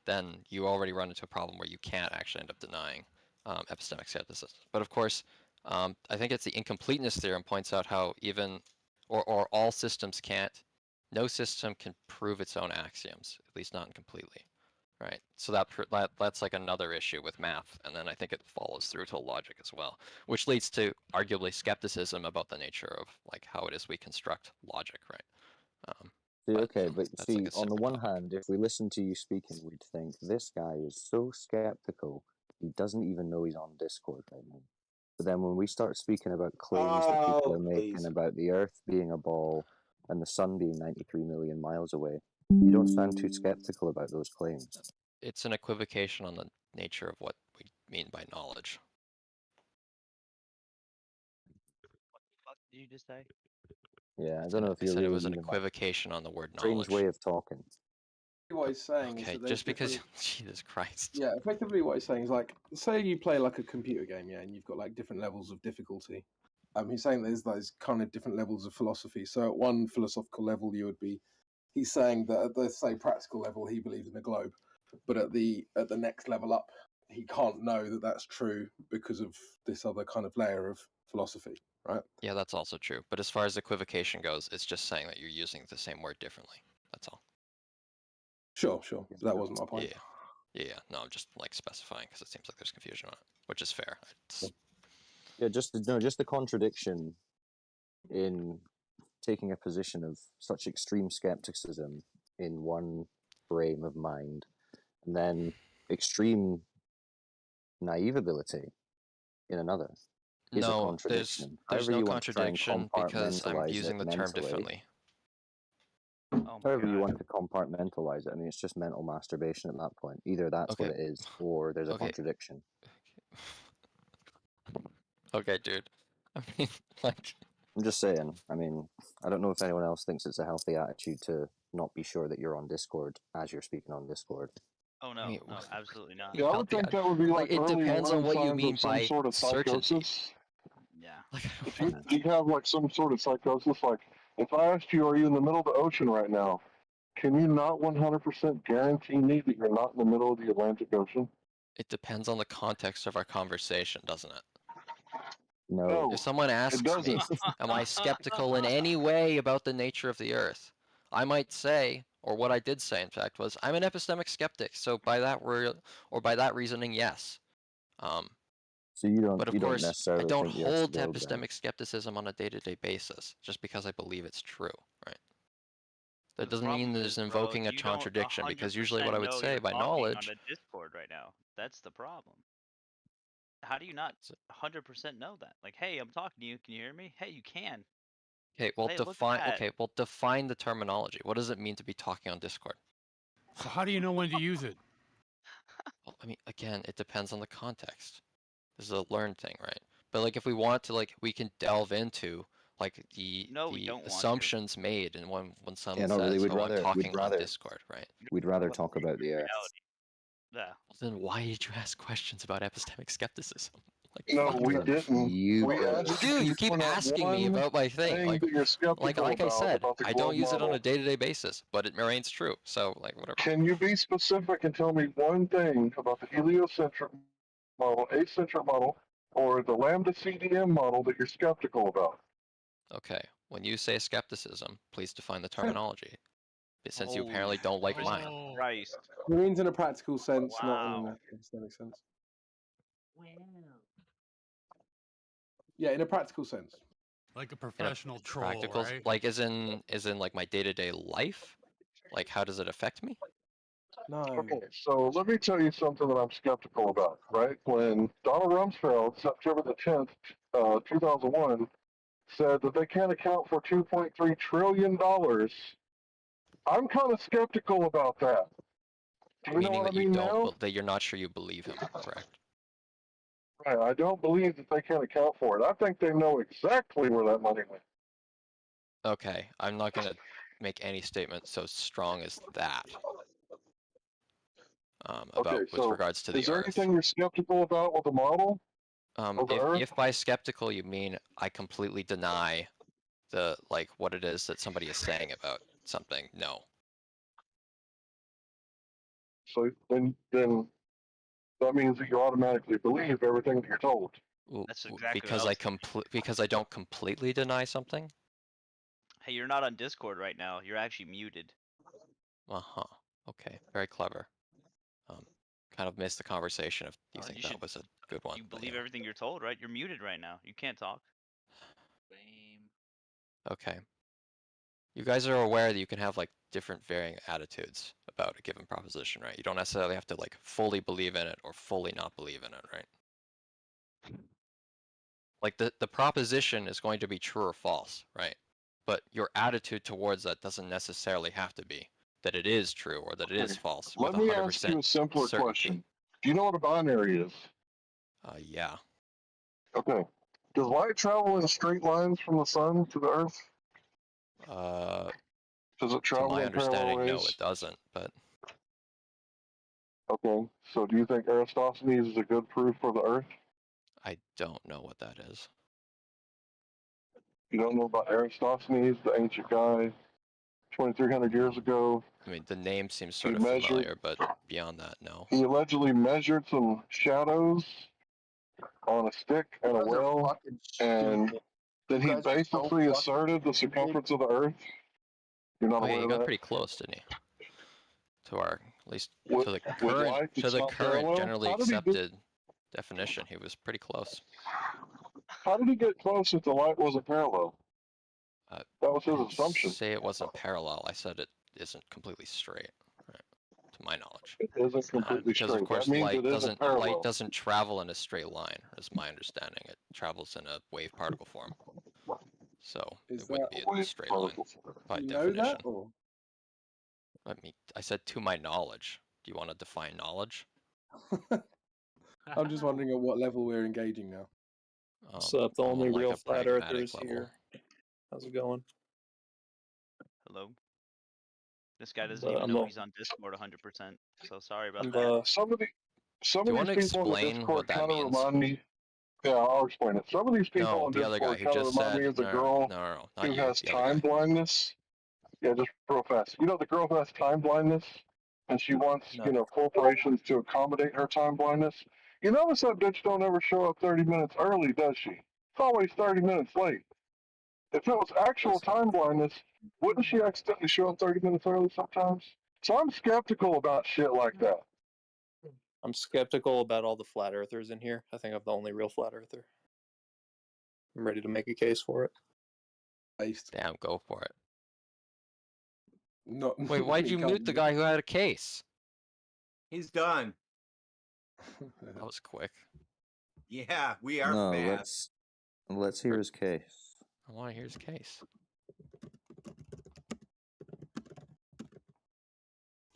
Speaker 10: then you already run into a problem where you can't actually end up denying epistemic skepticism. But of course, I think it's the incompleteness theorem points out how even, or all systems can't, no system can prove its own axioms, at least not completely, right? So that's like another issue with math, and then I think it follows through to logic as well, which leads to arguably skepticism about the nature of like how it is we construct logic, right?
Speaker 4: See,
Speaker 10: But,
Speaker 4: okay, but
Speaker 10: that's
Speaker 4: see,
Speaker 10: like a
Speaker 4: on the
Speaker 10: separate
Speaker 4: one
Speaker 10: topic.
Speaker 4: hand, if we listen to you speaking, we'd think this guy is so skeptical, he doesn't even know he's on Discord right now. But then when we start speaking about claims that people are making
Speaker 11: please.
Speaker 4: about the Earth being a ball and the Sun being 93 million miles away, you don't sound too skeptical about those claims.
Speaker 10: It's an equivocation on the nature of what we mean by knowledge.
Speaker 1: What the fuck did you just say?
Speaker 4: Yeah, I don't know if
Speaker 10: I
Speaker 4: you're
Speaker 10: said it
Speaker 4: really
Speaker 10: was an
Speaker 4: even
Speaker 10: equivocation on the word
Speaker 4: strange
Speaker 10: knowledge.
Speaker 4: way of talking.
Speaker 5: What he's saying is
Speaker 10: Okay,
Speaker 5: that there's
Speaker 10: just because
Speaker 5: different.
Speaker 10: Jesus Christ.
Speaker 5: Yeah, effectively what he's saying is like, say you play like a computer game, yeah, and you've got like different levels of difficulty. He's saying there's those kind of different levels of philosophy. So at one philosophical level, you would be, he's saying that at the say practical level, he believes in a globe, but at the next level up, he can't know that that's true because of this other kind of layer of philosophy, right?
Speaker 10: Yeah, that's also true. But as far as equivocation goes, it's just saying that you're using the same word differently. That's all.
Speaker 5: Sure. That wasn't my point.
Speaker 10: Yeah. No, I'm just like specifying because it seems like there's confusion on it, which is fair.
Speaker 4: Yeah, just the contradiction in taking a position of such extreme skepticism in one frame of mind, and then extreme naive ability in another is a
Speaker 10: No,
Speaker 4: contradiction.
Speaker 10: there's
Speaker 4: However
Speaker 10: no
Speaker 4: you want to try and
Speaker 10: contradiction because I'm
Speaker 4: compartmentalize
Speaker 10: using
Speaker 4: it
Speaker 10: the term
Speaker 4: mentally,
Speaker 10: differently.
Speaker 1: Oh my
Speaker 4: however you
Speaker 1: god.
Speaker 4: want to compartmentalize it, I mean, it's just mental masturbation at that point. Either that's what
Speaker 10: Okay.
Speaker 4: it is, or there's a
Speaker 10: Okay.
Speaker 4: contradiction.
Speaker 10: Okay, dude. I mean, like,
Speaker 4: I'm just saying. I mean, I don't know if anyone else thinks it's a healthy attitude to not be sure that you're on Discord as you're speaking on Discord.
Speaker 1: Oh
Speaker 10: I
Speaker 1: no,
Speaker 10: mean,
Speaker 1: no, absolutely not.
Speaker 9: Yeah, I would think that would be like
Speaker 10: it
Speaker 9: early
Speaker 10: depends on
Speaker 9: warning
Speaker 10: what you
Speaker 9: signs
Speaker 10: mean
Speaker 9: of some
Speaker 10: by
Speaker 9: sort of
Speaker 10: certainty.
Speaker 9: psychosis.
Speaker 1: Yeah.
Speaker 10: Like, I
Speaker 9: If
Speaker 10: don't
Speaker 9: you have like some sort of psychosis, like if I asked you, are you in the middle of the ocean right now? Can you not 100% guarantee me that you're not in the middle of the Atlantic Ocean?
Speaker 10: It depends on the context of our conversation, doesn't it?
Speaker 4: No,
Speaker 9: No,
Speaker 10: If someone
Speaker 9: it
Speaker 10: asks me,
Speaker 9: doesn't.
Speaker 10: am I skeptical in any way about the nature of the Earth? I might say, or what I did say, in fact, was I'm an epistemic skeptic. So by that word, or by that reasoning, yes.
Speaker 4: so you
Speaker 10: But of
Speaker 4: don't
Speaker 10: course, I
Speaker 4: necessarily
Speaker 10: don't
Speaker 4: think the Earth's a
Speaker 10: hold to
Speaker 4: globe, then?
Speaker 10: epistemic skepticism on a day-to-day basis just because I believe it's true, right? That
Speaker 1: The
Speaker 10: doesn't mean
Speaker 1: problem is,
Speaker 10: there's
Speaker 1: bro,
Speaker 10: invoking a
Speaker 1: you don't
Speaker 10: contradiction because usually
Speaker 1: 100%
Speaker 10: what I would
Speaker 1: know
Speaker 10: say
Speaker 1: you're
Speaker 10: by
Speaker 1: talking on
Speaker 10: knowledge.
Speaker 1: a Discord right now. That's the problem. How do you not 100% know that? Like, hey, I'm talking to you. Can you hear me? Hey, you can.
Speaker 10: Okay, well
Speaker 1: Hey, look at that.
Speaker 10: define the terminology. What does it mean to be talking on Discord?
Speaker 12: So how do you know when to use it?
Speaker 10: Well, I mean, again, it depends on the context. This is a learned thing, right? But like, if we want to, like, we can delve into like
Speaker 1: No, we
Speaker 10: the
Speaker 1: don't want to.
Speaker 10: assumptions made, and when someone
Speaker 4: Yeah, no, really,
Speaker 10: says,
Speaker 4: we'd
Speaker 10: "Oh, I'm
Speaker 4: rather
Speaker 10: talking on Discord," right?
Speaker 4: we'd rather talk about the Earth.
Speaker 1: Reality. Yeah.
Speaker 10: Well, then why did you ask questions about epistemic skepticism? Like,
Speaker 9: No,
Speaker 10: fuck.
Speaker 9: we didn't.
Speaker 4: You
Speaker 9: We
Speaker 4: did.
Speaker 9: asked
Speaker 10: You do.
Speaker 9: you
Speaker 10: You
Speaker 9: to
Speaker 10: keep
Speaker 9: point out
Speaker 10: asking me
Speaker 9: one
Speaker 10: about my thing.
Speaker 9: thing
Speaker 10: Like,
Speaker 9: that you're skeptical
Speaker 10: like I said,
Speaker 9: about the
Speaker 10: I
Speaker 9: globe
Speaker 10: don't use it on
Speaker 9: model.
Speaker 10: a day-to-day basis, but it remains true. So, like, whatever.
Speaker 9: Can you be specific and tell me one thing about the heliocentric model, acentric model, or the lambda CDM model that you're skeptical about?
Speaker 10: Okay. When you say skepticism, please define the terminology, since you
Speaker 1: Holy
Speaker 10: apparently don't like mine.
Speaker 1: Christ.
Speaker 5: It means in a practical sense, not in
Speaker 1: Wow.
Speaker 5: an epistemic sense. Yeah, in a practical sense.
Speaker 12: Like a
Speaker 10: In a
Speaker 12: professional troll,
Speaker 10: practical,
Speaker 12: right?
Speaker 10: like as in like my day-to-day life. Like, how does it affect me?
Speaker 5: No.
Speaker 9: Okay, so let me tell you something that I'm skeptical about, right? When Donald Rumsfeld, September the 10th, 2001, said that they can't account for $2.3 trillion, I'm kind of skeptical about that. Do you know
Speaker 10: Meaning
Speaker 9: what I
Speaker 10: that you
Speaker 9: mean
Speaker 10: don't,
Speaker 9: now?
Speaker 10: that you're not sure you believe him, correct?
Speaker 9: Right, I don't believe that they can account for it. I think they know exactly where that money went.
Speaker 10: Okay, I'm not gonna make any statement so strong as that.
Speaker 9: Okay,
Speaker 10: With
Speaker 9: so
Speaker 10: regards to
Speaker 9: is
Speaker 10: the
Speaker 9: there
Speaker 10: Earth.
Speaker 9: anything you're skeptical about with the model of the Earth?
Speaker 10: If by skeptical you mean I completely deny the like what it is that somebody is saying about something, no.
Speaker 9: So then that means that you automatically believe everything that you're told.
Speaker 1: That's exactly what
Speaker 10: because I don't completely deny something.
Speaker 1: Hey, you're not on Discord right now. You're actually muted.
Speaker 10: Uh-huh. Okay, very clever. Kind of missed the conversation if you think that was a good one.
Speaker 1: You believe everything you're told, right? You're muted right now. You can't talk.
Speaker 10: Okay. You guys are aware that you can have like different varying attitudes about a given proposition, right? You don't necessarily have to like fully believe in it or fully not believe in it, right? Like the proposition is going to be true or false, right? But your attitude towards that doesn't necessarily have to be that it is true or that it is
Speaker 9: Okay.
Speaker 10: false with
Speaker 9: Let me ask
Speaker 10: 100%
Speaker 9: you a simpler
Speaker 10: certainty.
Speaker 9: question. Do you know what a binary is?
Speaker 10: Yeah.
Speaker 9: Okay. Does light travel in straight lines from the sun to the earth? Does it
Speaker 10: To
Speaker 9: travel
Speaker 10: my
Speaker 9: in parallel
Speaker 10: understanding, no,
Speaker 9: ways?
Speaker 10: it doesn't. But
Speaker 9: Okay. So do you think Aristophanes is a good proof for the earth?
Speaker 10: I don't know what that is.
Speaker 9: You don't know about Aristophanes, the ancient guy, 2,300 years ago?
Speaker 10: I mean, the name seems
Speaker 9: He
Speaker 10: sort of
Speaker 9: measured.
Speaker 10: familiar, but beyond that, no.
Speaker 9: He allegedly measured some shadows on a stick and a well, and then he basically asserted the circumference of the earth. You're not
Speaker 10: Oh yeah,
Speaker 9: aware
Speaker 10: he
Speaker 9: of
Speaker 10: got
Speaker 9: that?
Speaker 10: pretty close, didn't he? To our, at least
Speaker 9: With,
Speaker 10: to the
Speaker 9: with
Speaker 10: current,
Speaker 9: light
Speaker 10: to
Speaker 9: that's
Speaker 10: the
Speaker 9: not
Speaker 10: current
Speaker 9: parallel?
Speaker 10: generally
Speaker 9: How did he
Speaker 10: accepted definition, he was pretty close.
Speaker 9: How did he get close if the light wasn't parallel? That was
Speaker 10: I
Speaker 9: his
Speaker 10: didn't
Speaker 9: assumption.
Speaker 10: say it wasn't parallel. I said it isn't completely straight, right? To my knowledge.
Speaker 9: It isn't completely
Speaker 10: Because of
Speaker 9: straight.
Speaker 10: course
Speaker 9: That means
Speaker 10: light
Speaker 9: it isn't
Speaker 10: doesn't
Speaker 9: parallel.
Speaker 10: travel in a straight line, is my understanding. It travels in a wave particle form. So
Speaker 5: Is
Speaker 10: it wouldn't
Speaker 5: that
Speaker 10: be a straight line by
Speaker 5: you know
Speaker 10: definition.
Speaker 5: that or?
Speaker 10: I mean, I said to my knowledge. Do you want to define knowledge?
Speaker 5: I'm just wondering at what level we're engaging now.
Speaker 13: What's up, the
Speaker 10: I'm
Speaker 13: only
Speaker 10: on like
Speaker 13: real
Speaker 10: a
Speaker 13: flat
Speaker 10: pragmatic
Speaker 13: earthers
Speaker 10: level.
Speaker 13: here? How's it going?
Speaker 1: Hello. This guy doesn't
Speaker 13: But
Speaker 1: even
Speaker 13: I'm
Speaker 1: know
Speaker 13: a-
Speaker 1: he's on Discord 100%. So sorry about
Speaker 13: I'm
Speaker 1: that.
Speaker 9: Some of
Speaker 10: Do
Speaker 9: these
Speaker 10: you want to
Speaker 9: people on the
Speaker 10: explain
Speaker 9: Discord
Speaker 10: what that
Speaker 9: kind of
Speaker 10: means?
Speaker 9: remind me. Yeah, I'll explain it. Some of these people
Speaker 10: No,
Speaker 9: on
Speaker 10: the other guy
Speaker 9: Discord
Speaker 10: who
Speaker 9: kind of
Speaker 10: just
Speaker 9: remind
Speaker 10: said
Speaker 9: me of the
Speaker 10: no,
Speaker 9: girl
Speaker 10: not
Speaker 9: who
Speaker 10: you,
Speaker 9: has
Speaker 10: the other
Speaker 9: time
Speaker 10: guy.
Speaker 9: blindness. Yeah, just real fast. You know the girl who has time blindness, and she wants corporations to accommodate her time blindness. You notice that bitch don't ever show up 30 minutes early, does she? It's always 30 minutes late. If it was actual time blindness, wouldn't she accidentally show up 30 minutes early sometimes? So I'm skeptical about shit like that.
Speaker 13: I'm skeptical about all the flat earthers in here. I think I'm the only real flat earther. I'm ready to make a case for it.
Speaker 10: Damn, go for it.
Speaker 5: Not.
Speaker 10: Wait, why'd you mute the guy who had a case?
Speaker 3: He's done.
Speaker 10: That was quick.
Speaker 3: Yeah, we are
Speaker 4: No,
Speaker 3: fast.
Speaker 4: let's hear his case.
Speaker 10: I want to hear his case.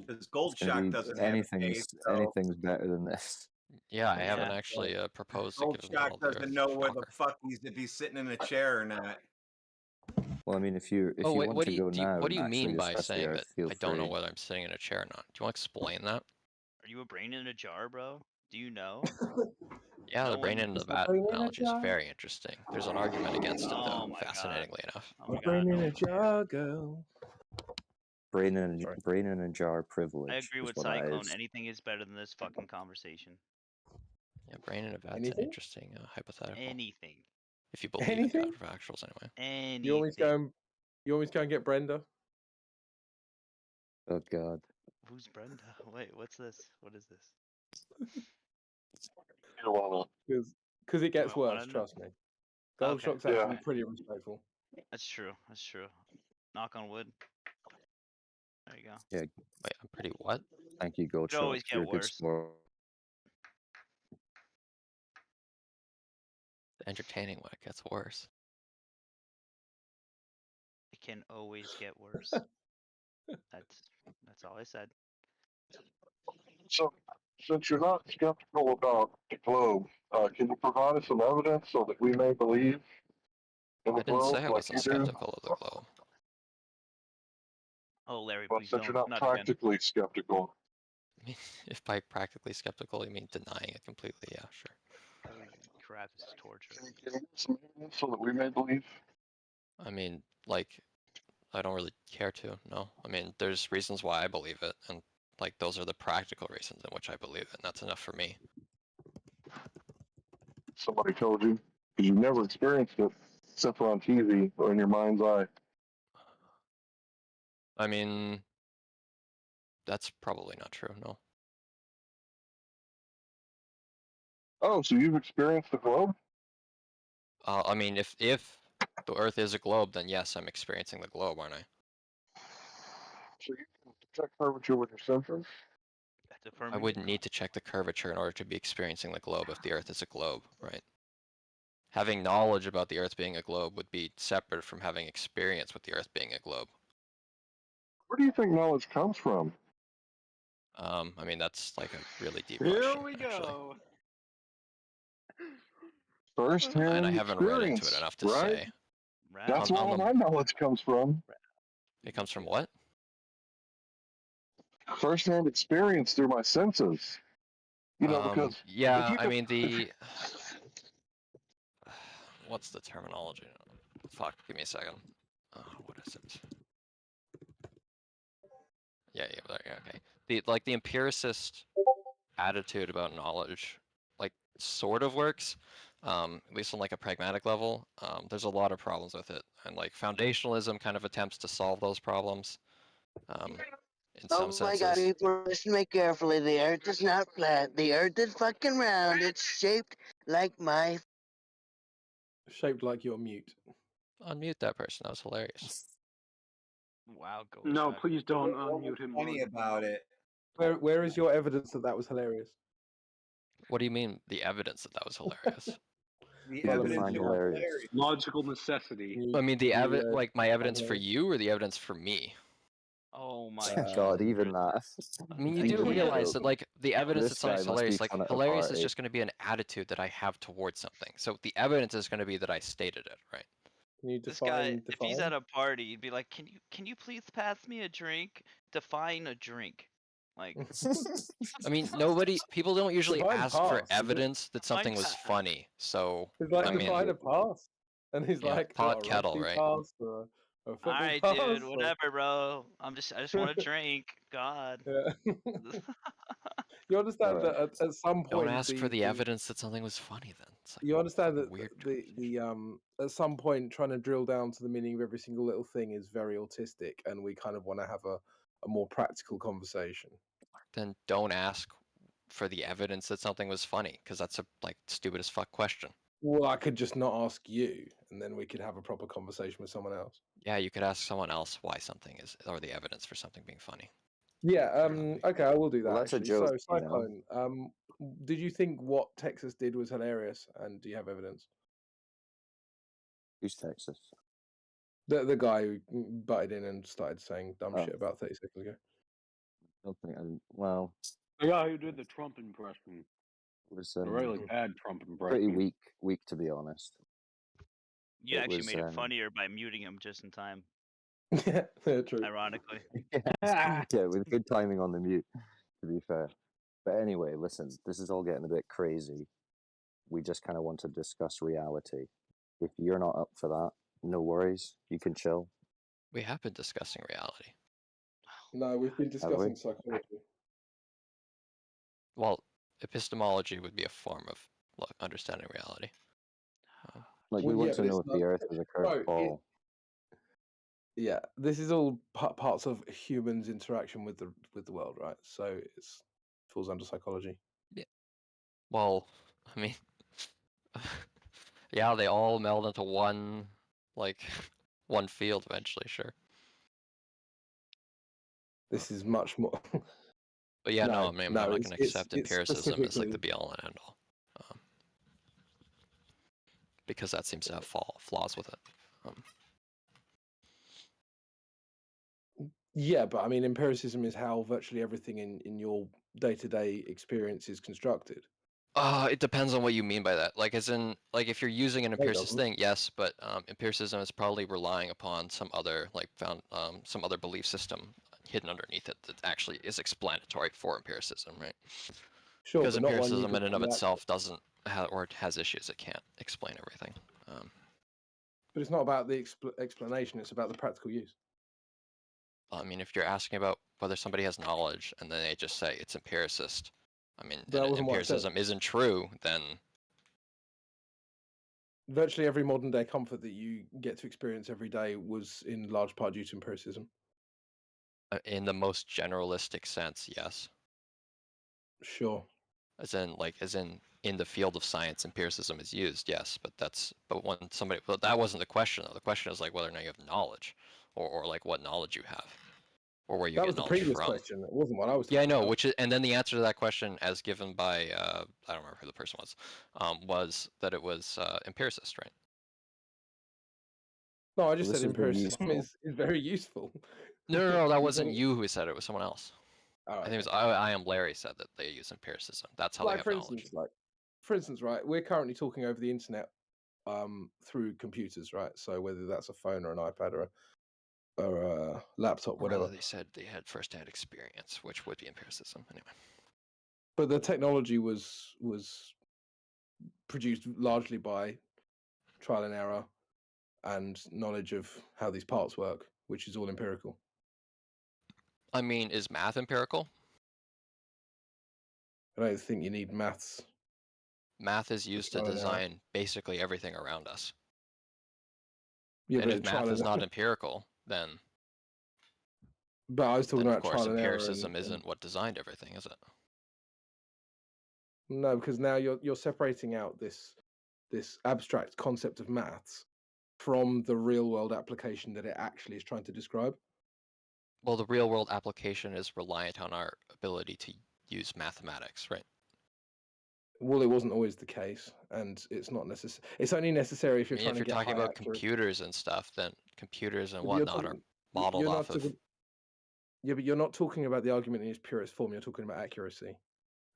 Speaker 3: Because Gold
Speaker 4: It's gonna
Speaker 3: Shock
Speaker 4: be
Speaker 3: doesn't have a case. So
Speaker 4: anything's better than this.
Speaker 10: Yeah, I haven't actually proposed to
Speaker 3: Gold
Speaker 10: give him all
Speaker 3: Shock
Speaker 10: the
Speaker 3: doesn't know where the fuck if he's sitting in a chair or not.
Speaker 4: Well, I mean, if you
Speaker 10: Oh wait,
Speaker 4: want
Speaker 10: what
Speaker 4: to
Speaker 10: do
Speaker 4: go
Speaker 10: you
Speaker 4: now
Speaker 10: what do
Speaker 4: and
Speaker 10: you
Speaker 4: actually
Speaker 10: mean by
Speaker 4: discuss the
Speaker 10: saying
Speaker 4: Earth,
Speaker 10: that
Speaker 4: feel
Speaker 10: I don't know
Speaker 4: free.
Speaker 10: whether I'm sitting in a chair or not? Do you want to explain that?
Speaker 1: Are you a brain in a jar, bro? Do you know?
Speaker 10: Yeah, the brain in the vat analogy is very interesting. There's an argument against it, though,
Speaker 1: Oh my
Speaker 10: fascinatingly enough.
Speaker 1: Oh my god.
Speaker 5: Brain in
Speaker 1: No.
Speaker 5: a jar, girl.
Speaker 4: Brain in a jar privilege.
Speaker 1: I agree
Speaker 4: is
Speaker 1: with
Speaker 4: what that
Speaker 1: Cyclone.
Speaker 4: is.
Speaker 1: Anything is better than this fucking conversation.
Speaker 10: Yeah, brain in a vat's an
Speaker 5: Anything?
Speaker 10: interesting hypothetical.
Speaker 1: Anything.
Speaker 10: If you believe in
Speaker 5: Anything?
Speaker 10: counterfactuals, anyway.
Speaker 1: Anything.
Speaker 5: You want me to go? You want me to go and get Brenda?
Speaker 4: Oh God.
Speaker 1: Who's Brenda? Wait, what's this? What is this?
Speaker 5: Because it gets
Speaker 1: Do I wanna
Speaker 5: worse.
Speaker 1: know?
Speaker 5: Trust me. Gold
Speaker 1: Okay.
Speaker 5: Shock's actually pretty respectful.
Speaker 1: That's true. That's true. Knock on wood. There you go.
Speaker 4: Yeah.
Speaker 10: Wait, I'm pretty what?
Speaker 4: Thank you, Gold
Speaker 1: Could always
Speaker 4: Shock. You're a
Speaker 1: get
Speaker 4: good
Speaker 1: worse.
Speaker 4: sport.
Speaker 10: Entertaining when it gets worse.
Speaker 1: It can always get worse. That's all I said.
Speaker 9: So, since you're not skeptical about the globe, can you provide us some evidence so that we may believe in the
Speaker 10: I didn't
Speaker 9: globe
Speaker 10: say I
Speaker 9: like
Speaker 10: wasn't
Speaker 9: you do?
Speaker 10: skeptical of the globe.
Speaker 1: Oh, Larry,
Speaker 9: But
Speaker 1: please
Speaker 9: since
Speaker 1: don't.
Speaker 9: you're not
Speaker 1: Not again.
Speaker 9: practically skeptical,
Speaker 10: I mean, if by practically skeptical you mean denying it completely, yeah, sure.
Speaker 1: Holy crap, this is torture.
Speaker 9: can you give us some evidence so that we may believe?
Speaker 10: I mean, like, I don't really care to, no. I mean, there's reasons why I believe it, and, like, those are the practical reasons in which I believe it, and that's enough for me.
Speaker 9: Somebody told you, because you've never experienced it, except for on TV or in your mind's eye.
Speaker 10: I mean, that's probably not true, no.
Speaker 9: Oh, so you've experienced the globe?
Speaker 10: I mean, if the Earth is a globe, then yes, I'm experiencing the globe, aren't I?
Speaker 9: So you can detect curvature with your senses?
Speaker 1: That's affirming.
Speaker 10: I wouldn't need to check the curvature in order to be experiencing the globe if the Earth is a globe, right? Having knowledge about the Earth being a globe would be separate from having experience with the Earth being a globe.
Speaker 9: Where do you think knowledge comes from?
Speaker 10: I mean, that's like a really deep
Speaker 11: Here
Speaker 10: question,
Speaker 11: we
Speaker 10: actually.
Speaker 11: go.
Speaker 9: First-hand
Speaker 10: And I haven't read into it
Speaker 9: experience,
Speaker 10: enough to
Speaker 9: right?
Speaker 10: say.
Speaker 9: That's
Speaker 1: Rabbit.
Speaker 9: where all my knowledge comes from.
Speaker 10: It comes from what?
Speaker 9: First-hand experience through my senses. You know, because if
Speaker 10: Yeah,
Speaker 9: you
Speaker 10: I mean the what's the terminology? Fuck, give me a second. What is it? Yeah, okay. The empiricist attitude about knowledge, like, sort of works, at least on like a pragmatic level. There's a lot of problems with it, and like foundationalism kind of attempts to solve those problems. In some
Speaker 14: Oh my god,
Speaker 10: senses.
Speaker 14: people, listen to me carefully. The earth is not flat. The earth is fucking round. It's shaped like my.
Speaker 5: Shaped like your mute.
Speaker 10: Unmute that person. That was hilarious.
Speaker 1: Wow, go
Speaker 11: No,
Speaker 1: Chuck.
Speaker 11: please don't unmute him.
Speaker 3: Funny
Speaker 11: Lord.
Speaker 3: about it.
Speaker 5: Where is your evidence that that was hilarious?
Speaker 10: What do you mean the evidence that that was hilarious?
Speaker 3: The
Speaker 5: Well, I
Speaker 3: evidence
Speaker 5: mean,
Speaker 3: it
Speaker 4: Define
Speaker 3: was
Speaker 4: hilarious.
Speaker 3: hilarious.
Speaker 11: Logical necessity.
Speaker 10: I mean the like my evidence for
Speaker 5: hilarious.
Speaker 10: you or the evidence for me?
Speaker 1: Oh my
Speaker 4: God, even that.
Speaker 10: I mean, you
Speaker 1: I
Speaker 10: do
Speaker 1: can't.
Speaker 10: realize that, like, the evidence
Speaker 4: This
Speaker 10: that something's
Speaker 4: guy must be
Speaker 10: hilarious, like,
Speaker 4: fun at a
Speaker 10: hilarious is
Speaker 4: party.
Speaker 10: just going to be an attitude that I have towards something. So the evidence is going to be that I stated it, right?
Speaker 5: Can you
Speaker 1: This guy,
Speaker 5: define?
Speaker 1: if he's at a party, he'd be like, "Can you please pass me a drink? Define a drink." Like,
Speaker 10: I mean, people don't usually
Speaker 5: Define
Speaker 10: ask for
Speaker 5: pass, is it?
Speaker 10: evidence that something was
Speaker 1: pass.
Speaker 10: funny. So,
Speaker 5: It's like
Speaker 10: I mean,
Speaker 5: define a pass, and he's
Speaker 10: yeah,
Speaker 5: like,
Speaker 10: pot
Speaker 5: what, a
Speaker 10: kettle,
Speaker 5: rugby
Speaker 10: right?
Speaker 5: pass or a football
Speaker 1: all right,
Speaker 5: pass?
Speaker 1: dude,
Speaker 5: or-
Speaker 1: whatever, bro. I just want a drink. God.
Speaker 5: Yeah. You understand that at some
Speaker 10: Don't
Speaker 5: point
Speaker 10: ask for the evidence that something was funny. Then it's like
Speaker 5: you understand that
Speaker 10: weird.
Speaker 5: the at some point trying to drill down to the meaning of every single little thing is very autistic, and we kind of want to have a more practical conversation.
Speaker 10: Then don't ask for the evidence that something was funny, because that's a like stupid as fuck question.
Speaker 5: Well, I could just not ask you, and then we could have a proper conversation with someone else.
Speaker 10: Yeah, you could ask someone else why something is, or the evidence for something being funny.
Speaker 5: Yeah. Okay, I will do that.
Speaker 4: Well, that's a
Speaker 5: actually.
Speaker 4: joke,
Speaker 5: So,
Speaker 4: you know.
Speaker 5: Cyclone. Did you think what Texas did was hilarious, and do you have evidence?
Speaker 4: Who's Texas?
Speaker 5: The guy who butted in and started saying dumb
Speaker 4: Oh.
Speaker 5: shit about 30 seconds ago.
Speaker 4: I don't think well,
Speaker 11: The guy who did the Trump impression.
Speaker 4: it was
Speaker 11: A really bad Trump
Speaker 4: pretty
Speaker 11: impression.
Speaker 4: weak to be honest.
Speaker 1: You
Speaker 4: It
Speaker 1: actually
Speaker 4: was,
Speaker 1: made it funnier by muting him just in time.
Speaker 5: Yeah, true.
Speaker 1: Ironically.
Speaker 4: yeah, with good timing on the mute, to be fair. But anyway, listen, this is all getting a bit crazy. We just kind of want to discuss reality. If you're not up for that, no worries. You can chill.
Speaker 10: We have been discussing reality.
Speaker 5: No, we've been discussing psychology.
Speaker 10: Well, epistemology would be a form of understanding reality.
Speaker 4: Like, we want to know if the Earth is a curved ball.
Speaker 5: Yeah, this is all parts of humans' interaction with the world, right? So it falls under psychology.
Speaker 10: Yeah. Well, I mean, yeah, they all meld into one, like, one field eventually, sure.
Speaker 5: This is much more.
Speaker 10: But yeah, no, I mean, I'm not going to accept
Speaker 5: it's
Speaker 10: empiricism as like the
Speaker 5: specifically-
Speaker 10: be-all and end-all, because that seems to have flaws with it.
Speaker 5: Yeah, but I mean, empiricism is how virtually everything in your day-to-day experience is constructed.
Speaker 10: It depends on what you mean by that. Like, as in, like, if you're using an empiricist
Speaker 5: doesn't.
Speaker 10: thing, yes, but empiricism is probably relying upon some other, like, some other belief system hidden underneath it that actually is explanatory for empiricism, right?
Speaker 5: Sure,
Speaker 10: because
Speaker 5: but not one you
Speaker 10: empiricism
Speaker 5: could
Speaker 10: in and of
Speaker 5: come back
Speaker 10: itself doesn't have, or it has issues. It can't explain everything.
Speaker 5: But it's not about the explanation; it's about the practical use.
Speaker 10: I mean, if you're asking about whether somebody has knowledge and then they just say it's empiricist, I mean,
Speaker 5: That
Speaker 10: and
Speaker 5: wasn't what I said.
Speaker 10: empiricism isn't true, then
Speaker 5: Virtually every modern day comfort that you get to experience every day was in large part due to empiricism.
Speaker 10: in the most generalistic sense, yes.
Speaker 5: Sure.
Speaker 10: As in the field of science, empiricism is used, yes. But that wasn't the question though. The question is like whether or not you have knowledge, or like what knowledge you have. or where you
Speaker 5: That
Speaker 10: get
Speaker 5: was the
Speaker 10: knowledge
Speaker 5: previous
Speaker 10: from.
Speaker 5: question. It wasn't what I was
Speaker 10: Yeah, I
Speaker 5: talking
Speaker 10: know.
Speaker 5: about.
Speaker 10: Which is, and then the answer to that question, as given by I don't remember who the person was that it was empiricist, right?
Speaker 5: No, I just
Speaker 4: Well,
Speaker 5: said
Speaker 4: this is very
Speaker 5: empiricism
Speaker 4: useful.
Speaker 5: is very useful.
Speaker 10: No, that
Speaker 5: You
Speaker 10: wasn't
Speaker 5: think-
Speaker 10: you who said it. It was someone else.
Speaker 5: Oh,
Speaker 10: I think it was
Speaker 5: okay.
Speaker 10: I am Larry said that they use empiricism. That's how they
Speaker 5: Like
Speaker 10: have
Speaker 5: for
Speaker 10: knowledge.
Speaker 5: instance, right, we're currently talking over the internet through computers, right? So whether that's a phone or an iPad or a laptop,
Speaker 10: Or rather,
Speaker 5: whatever.
Speaker 10: they said they had first-hand experience, which would be empiricism anyway.
Speaker 5: But the technology was produced largely by trial and error and knowledge of how these parts work, which is all empirical.
Speaker 10: I mean, is math empirical?
Speaker 5: I don't think you need maths.
Speaker 10: Math is used to
Speaker 5: trial and error.
Speaker 10: design basically everything around us.
Speaker 5: Yeah,
Speaker 10: And
Speaker 5: but
Speaker 10: if
Speaker 5: trial
Speaker 10: math is
Speaker 5: and
Speaker 10: not empirical, then
Speaker 5: but I was talking
Speaker 10: of
Speaker 5: about
Speaker 10: course
Speaker 5: trial and error.
Speaker 10: empiricism isn't what designed everything, is it?
Speaker 5: No, because now you're separating out this abstract concept of maths from the real world application that it actually is trying to describe.
Speaker 10: Well, the real world application is reliant on our ability to use mathematics, right?
Speaker 5: Well, it wasn't always the case, and it's not necessary. It's only necessary if
Speaker 10: I
Speaker 5: you're
Speaker 10: mean,
Speaker 5: trying
Speaker 10: if
Speaker 5: to
Speaker 10: you're
Speaker 5: get
Speaker 10: talking
Speaker 5: high
Speaker 10: about
Speaker 5: accuracy.
Speaker 10: computers and stuff, then computers and
Speaker 5: But you're
Speaker 10: whatnot are
Speaker 5: talking,
Speaker 10: modeled
Speaker 5: you're
Speaker 10: off
Speaker 5: not
Speaker 10: of.
Speaker 5: talking, yeah, but you're not talking about the argument in its purest form. You're talking about accuracy,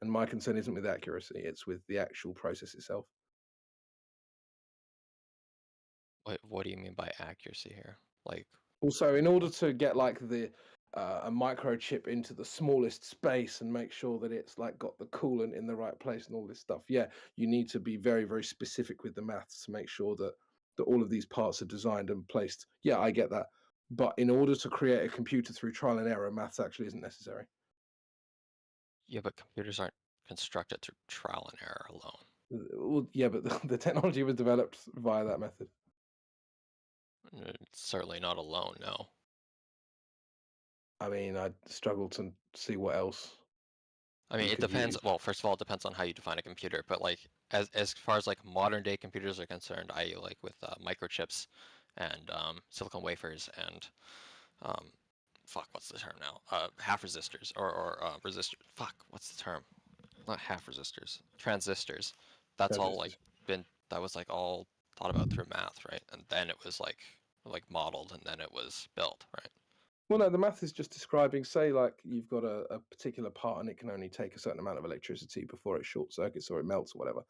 Speaker 5: and my concern isn't with accuracy; it's with the actual process itself.
Speaker 10: What do you mean by accuracy here? Like,
Speaker 5: Also, in order to get like a microchip into the smallest space and make sure that it's like got the coolant in the right place and all this stuff, yeah, you need to be very, very specific with the maths to make sure that all of these parts are designed and placed. Yeah, I get that. But in order to create a computer through trial and error, maths actually isn't necessary.
Speaker 10: yeah, but computers aren't constructed through trial and error alone.
Speaker 5: Well, yeah, but the technology was developed via that method.
Speaker 10: It's certainly not alone, no.
Speaker 5: I mean, I struggle to see what else.
Speaker 10: I mean,
Speaker 5: you
Speaker 10: it
Speaker 5: could
Speaker 10: depends.
Speaker 5: use.
Speaker 10: Well, first of all, it depends on how you define a computer. But like, as far as like modern day computers are concerned, i.e., like with microchips and silicon wafers and fuck, what's the term now? Half resistors or resistor. Fuck, what's the term? Not half resistors, transistors. That's all like that was like all thought about through math, right? And then it was like modeled, and then it was built, right?
Speaker 5: Well, no, the math is just describing, say, like you've got a particular part and it can only take a certain amount of electricity before it short circuits or it melts or whatever.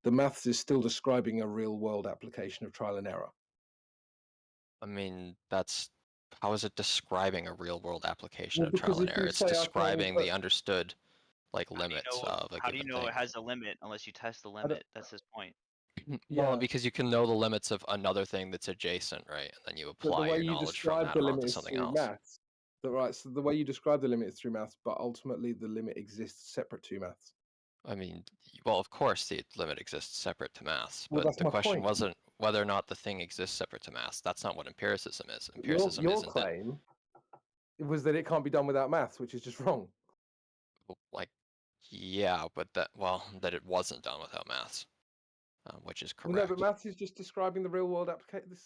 Speaker 5: The maths is still describing a real world application of trial and error.
Speaker 10: I mean, how is it describing a real world application
Speaker 5: Well,
Speaker 10: of trial
Speaker 5: because
Speaker 10: and
Speaker 5: if
Speaker 10: error?
Speaker 5: you
Speaker 10: It's
Speaker 5: say I can only
Speaker 10: describing
Speaker 5: put,
Speaker 10: the understood like limits of a
Speaker 1: How do you
Speaker 10: given
Speaker 1: know
Speaker 10: thing.
Speaker 1: it has a limit unless you test the
Speaker 5: I don't,
Speaker 1: limit? That's his point.
Speaker 10: Well,
Speaker 5: yeah,
Speaker 10: because you can know the limits of another thing that's adjacent, right? And then you
Speaker 5: but the
Speaker 10: apply
Speaker 5: way
Speaker 10: your
Speaker 5: you
Speaker 10: knowledge from
Speaker 5: describe
Speaker 10: that
Speaker 5: the
Speaker 10: onto
Speaker 5: limit is
Speaker 10: something
Speaker 5: through
Speaker 10: else.
Speaker 5: maths. Right, so the way you describe the limit is through maths, but ultimately the limit exists separate to maths.
Speaker 10: I mean, well, of course the limit exists separate to maths,
Speaker 5: Well,
Speaker 10: but
Speaker 5: that's
Speaker 10: the
Speaker 5: my
Speaker 10: question
Speaker 5: point.
Speaker 10: wasn't whether or not the thing exists separate to maths. That's not what empiricism is.
Speaker 5: But
Speaker 10: Empiricism
Speaker 5: your
Speaker 10: isn't that,
Speaker 5: claim was that it can't be done without maths, which is just wrong.
Speaker 10: like, yeah, but that it wasn't done without maths, which is
Speaker 5: Well, no,
Speaker 10: correct.
Speaker 5: but maths is just describing the real world application.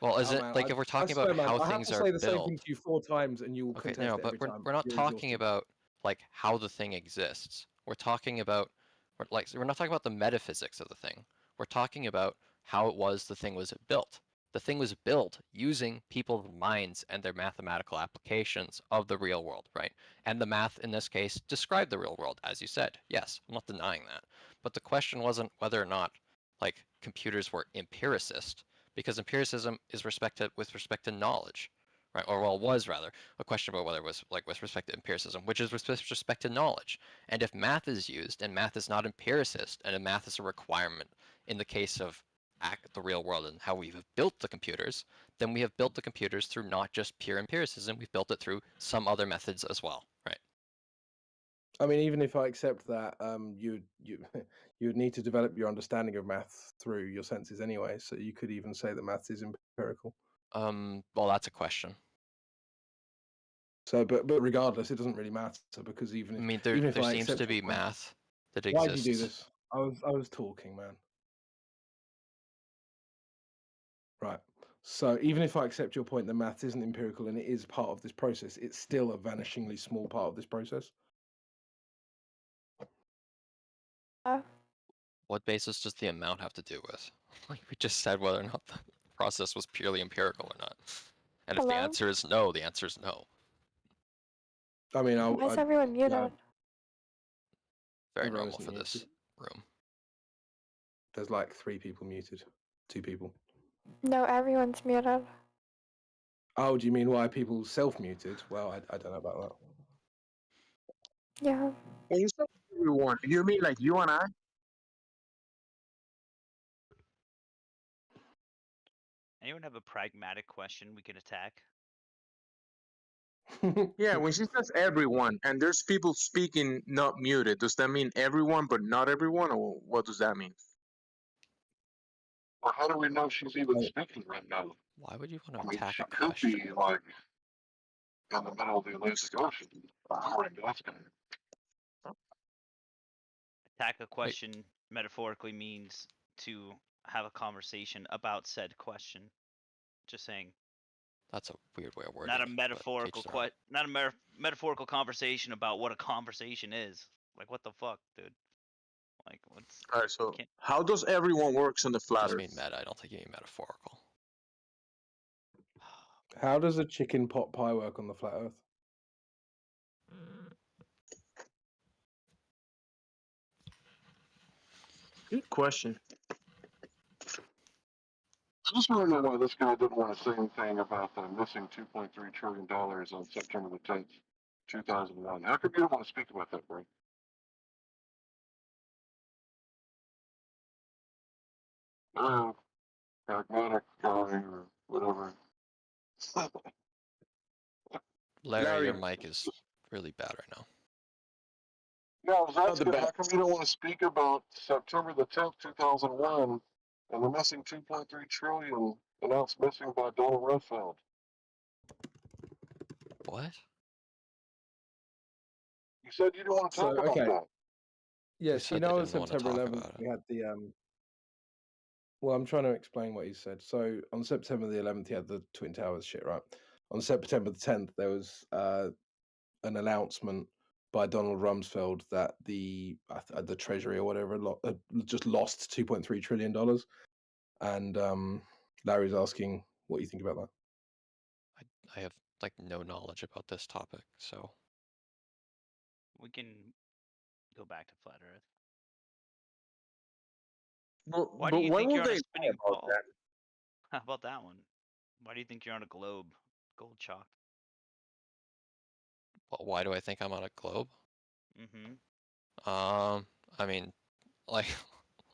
Speaker 10: Well, is
Speaker 5: Oh
Speaker 10: it
Speaker 5: man,
Speaker 10: like if we're
Speaker 5: I
Speaker 10: talking
Speaker 5: swear,
Speaker 10: about
Speaker 5: man,
Speaker 10: how
Speaker 5: I have
Speaker 10: things
Speaker 5: to
Speaker 10: are
Speaker 5: say the same
Speaker 10: built?
Speaker 5: thing to you 4 times, and you will
Speaker 10: Okay,
Speaker 5: contest
Speaker 10: no,
Speaker 5: it
Speaker 10: but
Speaker 5: every
Speaker 10: we're
Speaker 5: time.
Speaker 10: we're not
Speaker 5: You're
Speaker 10: talking
Speaker 5: exhausted.
Speaker 10: about like how the thing exists. We're talking about we're not talking about the metaphysics of the thing. We're talking about how it was the thing was built. The thing was built using people's minds and their mathematical applications of the real world, right? And the math in this case described the real world, as you said. Yes, I'm not denying that. But the question wasn't whether or not like computers were empiricist, because empiricism is with respect to knowledge, right? Or well, was rather a question about whether it was like with respect to empiricism, which is with respect to knowledge. And if math is used, and math is not empiricist, and math is a requirement in the case of the real world and how we've built the computers, then we have built the computers through not just pure empiricism, we've built it through some other methods as well, right?
Speaker 5: I mean, even if I accept that, you would need to develop your understanding of maths through your senses anyway. So you could even say that maths is empirical.
Speaker 10: Well, that's a question.
Speaker 5: So, but regardless, it doesn't really matter because even if
Speaker 10: I mean,
Speaker 5: even if
Speaker 10: there
Speaker 5: I
Speaker 10: seems
Speaker 5: accept
Speaker 10: to be
Speaker 5: your point,
Speaker 10: math that
Speaker 5: why'd you do
Speaker 10: exists.
Speaker 5: this? I was talking, man. Right. So even if I accept your point that math isn't empirical and it is part of this process, it's still a vanishingly small part of this process.
Speaker 10: What basis does the amount have to do with? Like we just said whether or not the process was purely empirical or not. And if the answer is no, the answer is no.
Speaker 5: I mean,
Speaker 15: Why is everyone muted?
Speaker 10: Very
Speaker 5: Everyone
Speaker 10: normal
Speaker 5: isn't
Speaker 10: for this
Speaker 5: muted.
Speaker 10: room.
Speaker 5: There's like 3 people muted. 2 people.
Speaker 15: No, everyone's muted.
Speaker 5: Oh, do you mean why people self-muted? Well, I don't know about that.
Speaker 15: Yeah.
Speaker 16: When you say everyone, do you mean like you and I?
Speaker 1: Anyone have a pragmatic question we could attack?
Speaker 16: Yeah, when she says everyone and there's people speaking not muted, does that mean everyone but not everyone, or what does that mean?
Speaker 9: Or how do we know she's even speaking right now?
Speaker 10: Why would you want to
Speaker 9: I mean,
Speaker 10: attack
Speaker 9: she
Speaker 10: a
Speaker 9: could
Speaker 10: question?
Speaker 9: be like in the middle of the Atlantic Ocean.
Speaker 1: Attack a question metaphorically means to have a conversation about said question. Just saying.
Speaker 10: That's a weird way of wording
Speaker 1: Not a
Speaker 10: it,
Speaker 1: metaphorical not a metaphorical conversation about what a conversation is. Like what the fuck, dude? Like what's
Speaker 16: All right, so how does everyone works on the flat
Speaker 10: Just
Speaker 16: Earth?
Speaker 10: mean meta. I don't think you mean metaphorical.
Speaker 5: How does a chicken pot pie work on the flat Earth?
Speaker 16: Good question.
Speaker 9: I just want to know why this guy didn't want to say anything about the missing $2.3 trillion on September the 10th, 2001. How come you don't want to speak about that, bro? Pragmatic guy or whatever.
Speaker 10: Larry, your mic is really bad right now.
Speaker 9: Yeah, I was asking, how come you don't want to speak about September the 10th, 2001, and the missing 2.3 trillion announced missing by Donald Rumsfeld?
Speaker 10: What?
Speaker 9: You said you don't want to talk about that.
Speaker 5: Yes, you know, on September 11th, we had the Well, I'm trying to explain what he said. So on September the 11th, he had the Twin Towers shit, right? On September the 10th, there was an announcement by Donald Rumsfeld that the Treasury or whatever just lost $2.3 trillion. And Larry's asking what you think about that.
Speaker 10: I have like no knowledge about this topic, so
Speaker 1: we can go back to flat Earth.
Speaker 16: Why
Speaker 1: do you think you're on a
Speaker 16: they
Speaker 1: spinning
Speaker 16: about
Speaker 1: ball?
Speaker 16: that?
Speaker 1: How about that one? Why do you think you're on a globe? Gold chalk.
Speaker 10: well, why do I think I'm on a globe?
Speaker 1: Mm-hmm.
Speaker 10: I mean, like,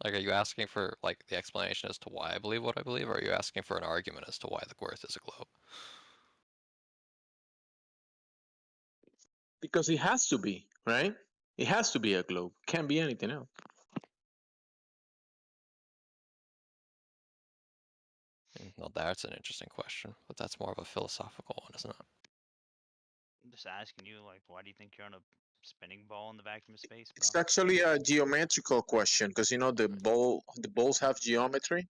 Speaker 10: are you asking for like the explanation as to why I believe what I believe, or are you asking for an argument as to why the Earth is a globe?
Speaker 16: Because it has to be, right? It has to be a globe. Can't be anything else.
Speaker 10: Well, that's an interesting question, but that's more of a philosophical one, isn't it?
Speaker 1: I'm just asking you, like, why do you think you're on a spinning ball in the vacuum of space, bro?
Speaker 16: It's actually a geometrical question because you know the balls have geometry.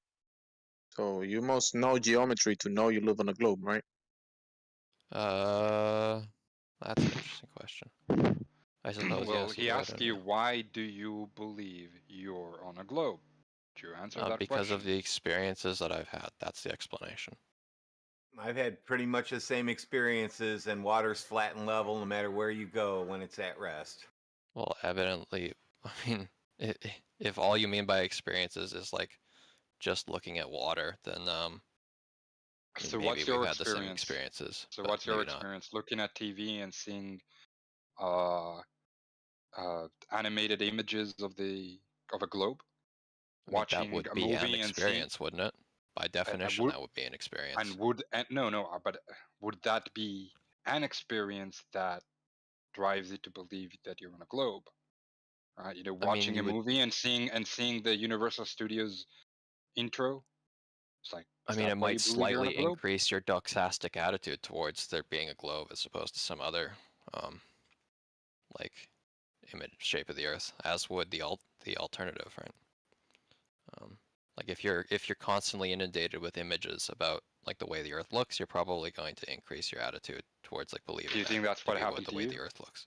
Speaker 16: So you must know geometry to know you live on a globe, right?
Speaker 10: That's an interesting question. I suppose
Speaker 17: Well,
Speaker 10: yes.
Speaker 17: he asked you, why do you believe you're on a globe? Do you answer that
Speaker 10: because
Speaker 17: question?
Speaker 10: of the experiences that I've had. That's the explanation.
Speaker 3: I've had pretty much the same experiences, and water's flat and level no matter where you go when it's at rest.
Speaker 10: Well, evidently, I mean, if all you mean by experiences is like just looking at water, then
Speaker 17: So
Speaker 10: maybe
Speaker 17: what's your
Speaker 10: we've had the same
Speaker 17: experience?
Speaker 10: experiences.
Speaker 17: So
Speaker 10: but
Speaker 17: what's your
Speaker 10: maybe not.
Speaker 17: experience looking at TV and seeing animated images of a globe?
Speaker 10: I mean,
Speaker 17: Watching
Speaker 10: that would
Speaker 17: a
Speaker 10: be an
Speaker 17: movie and seeing
Speaker 10: experience, wouldn't it? By definition, that would be an experience.
Speaker 17: And but would that be an experience that drives you to believe that you're on a globe? Right? You know, watching a movie and seeing the Universal Studios intro. It's like,
Speaker 10: I mean, it might slightly increase your doxastic attitude towards there being a globe as opposed to some other, like, image shape of the Earth, as would the alternative, right? Like if you're constantly inundated with images about like the way the Earth looks, you're probably going to increase your attitude towards like believing.
Speaker 17: Do you think that's what
Speaker 10: maybe
Speaker 17: happened
Speaker 10: the
Speaker 17: to
Speaker 10: way
Speaker 17: you?
Speaker 10: the Earth looks.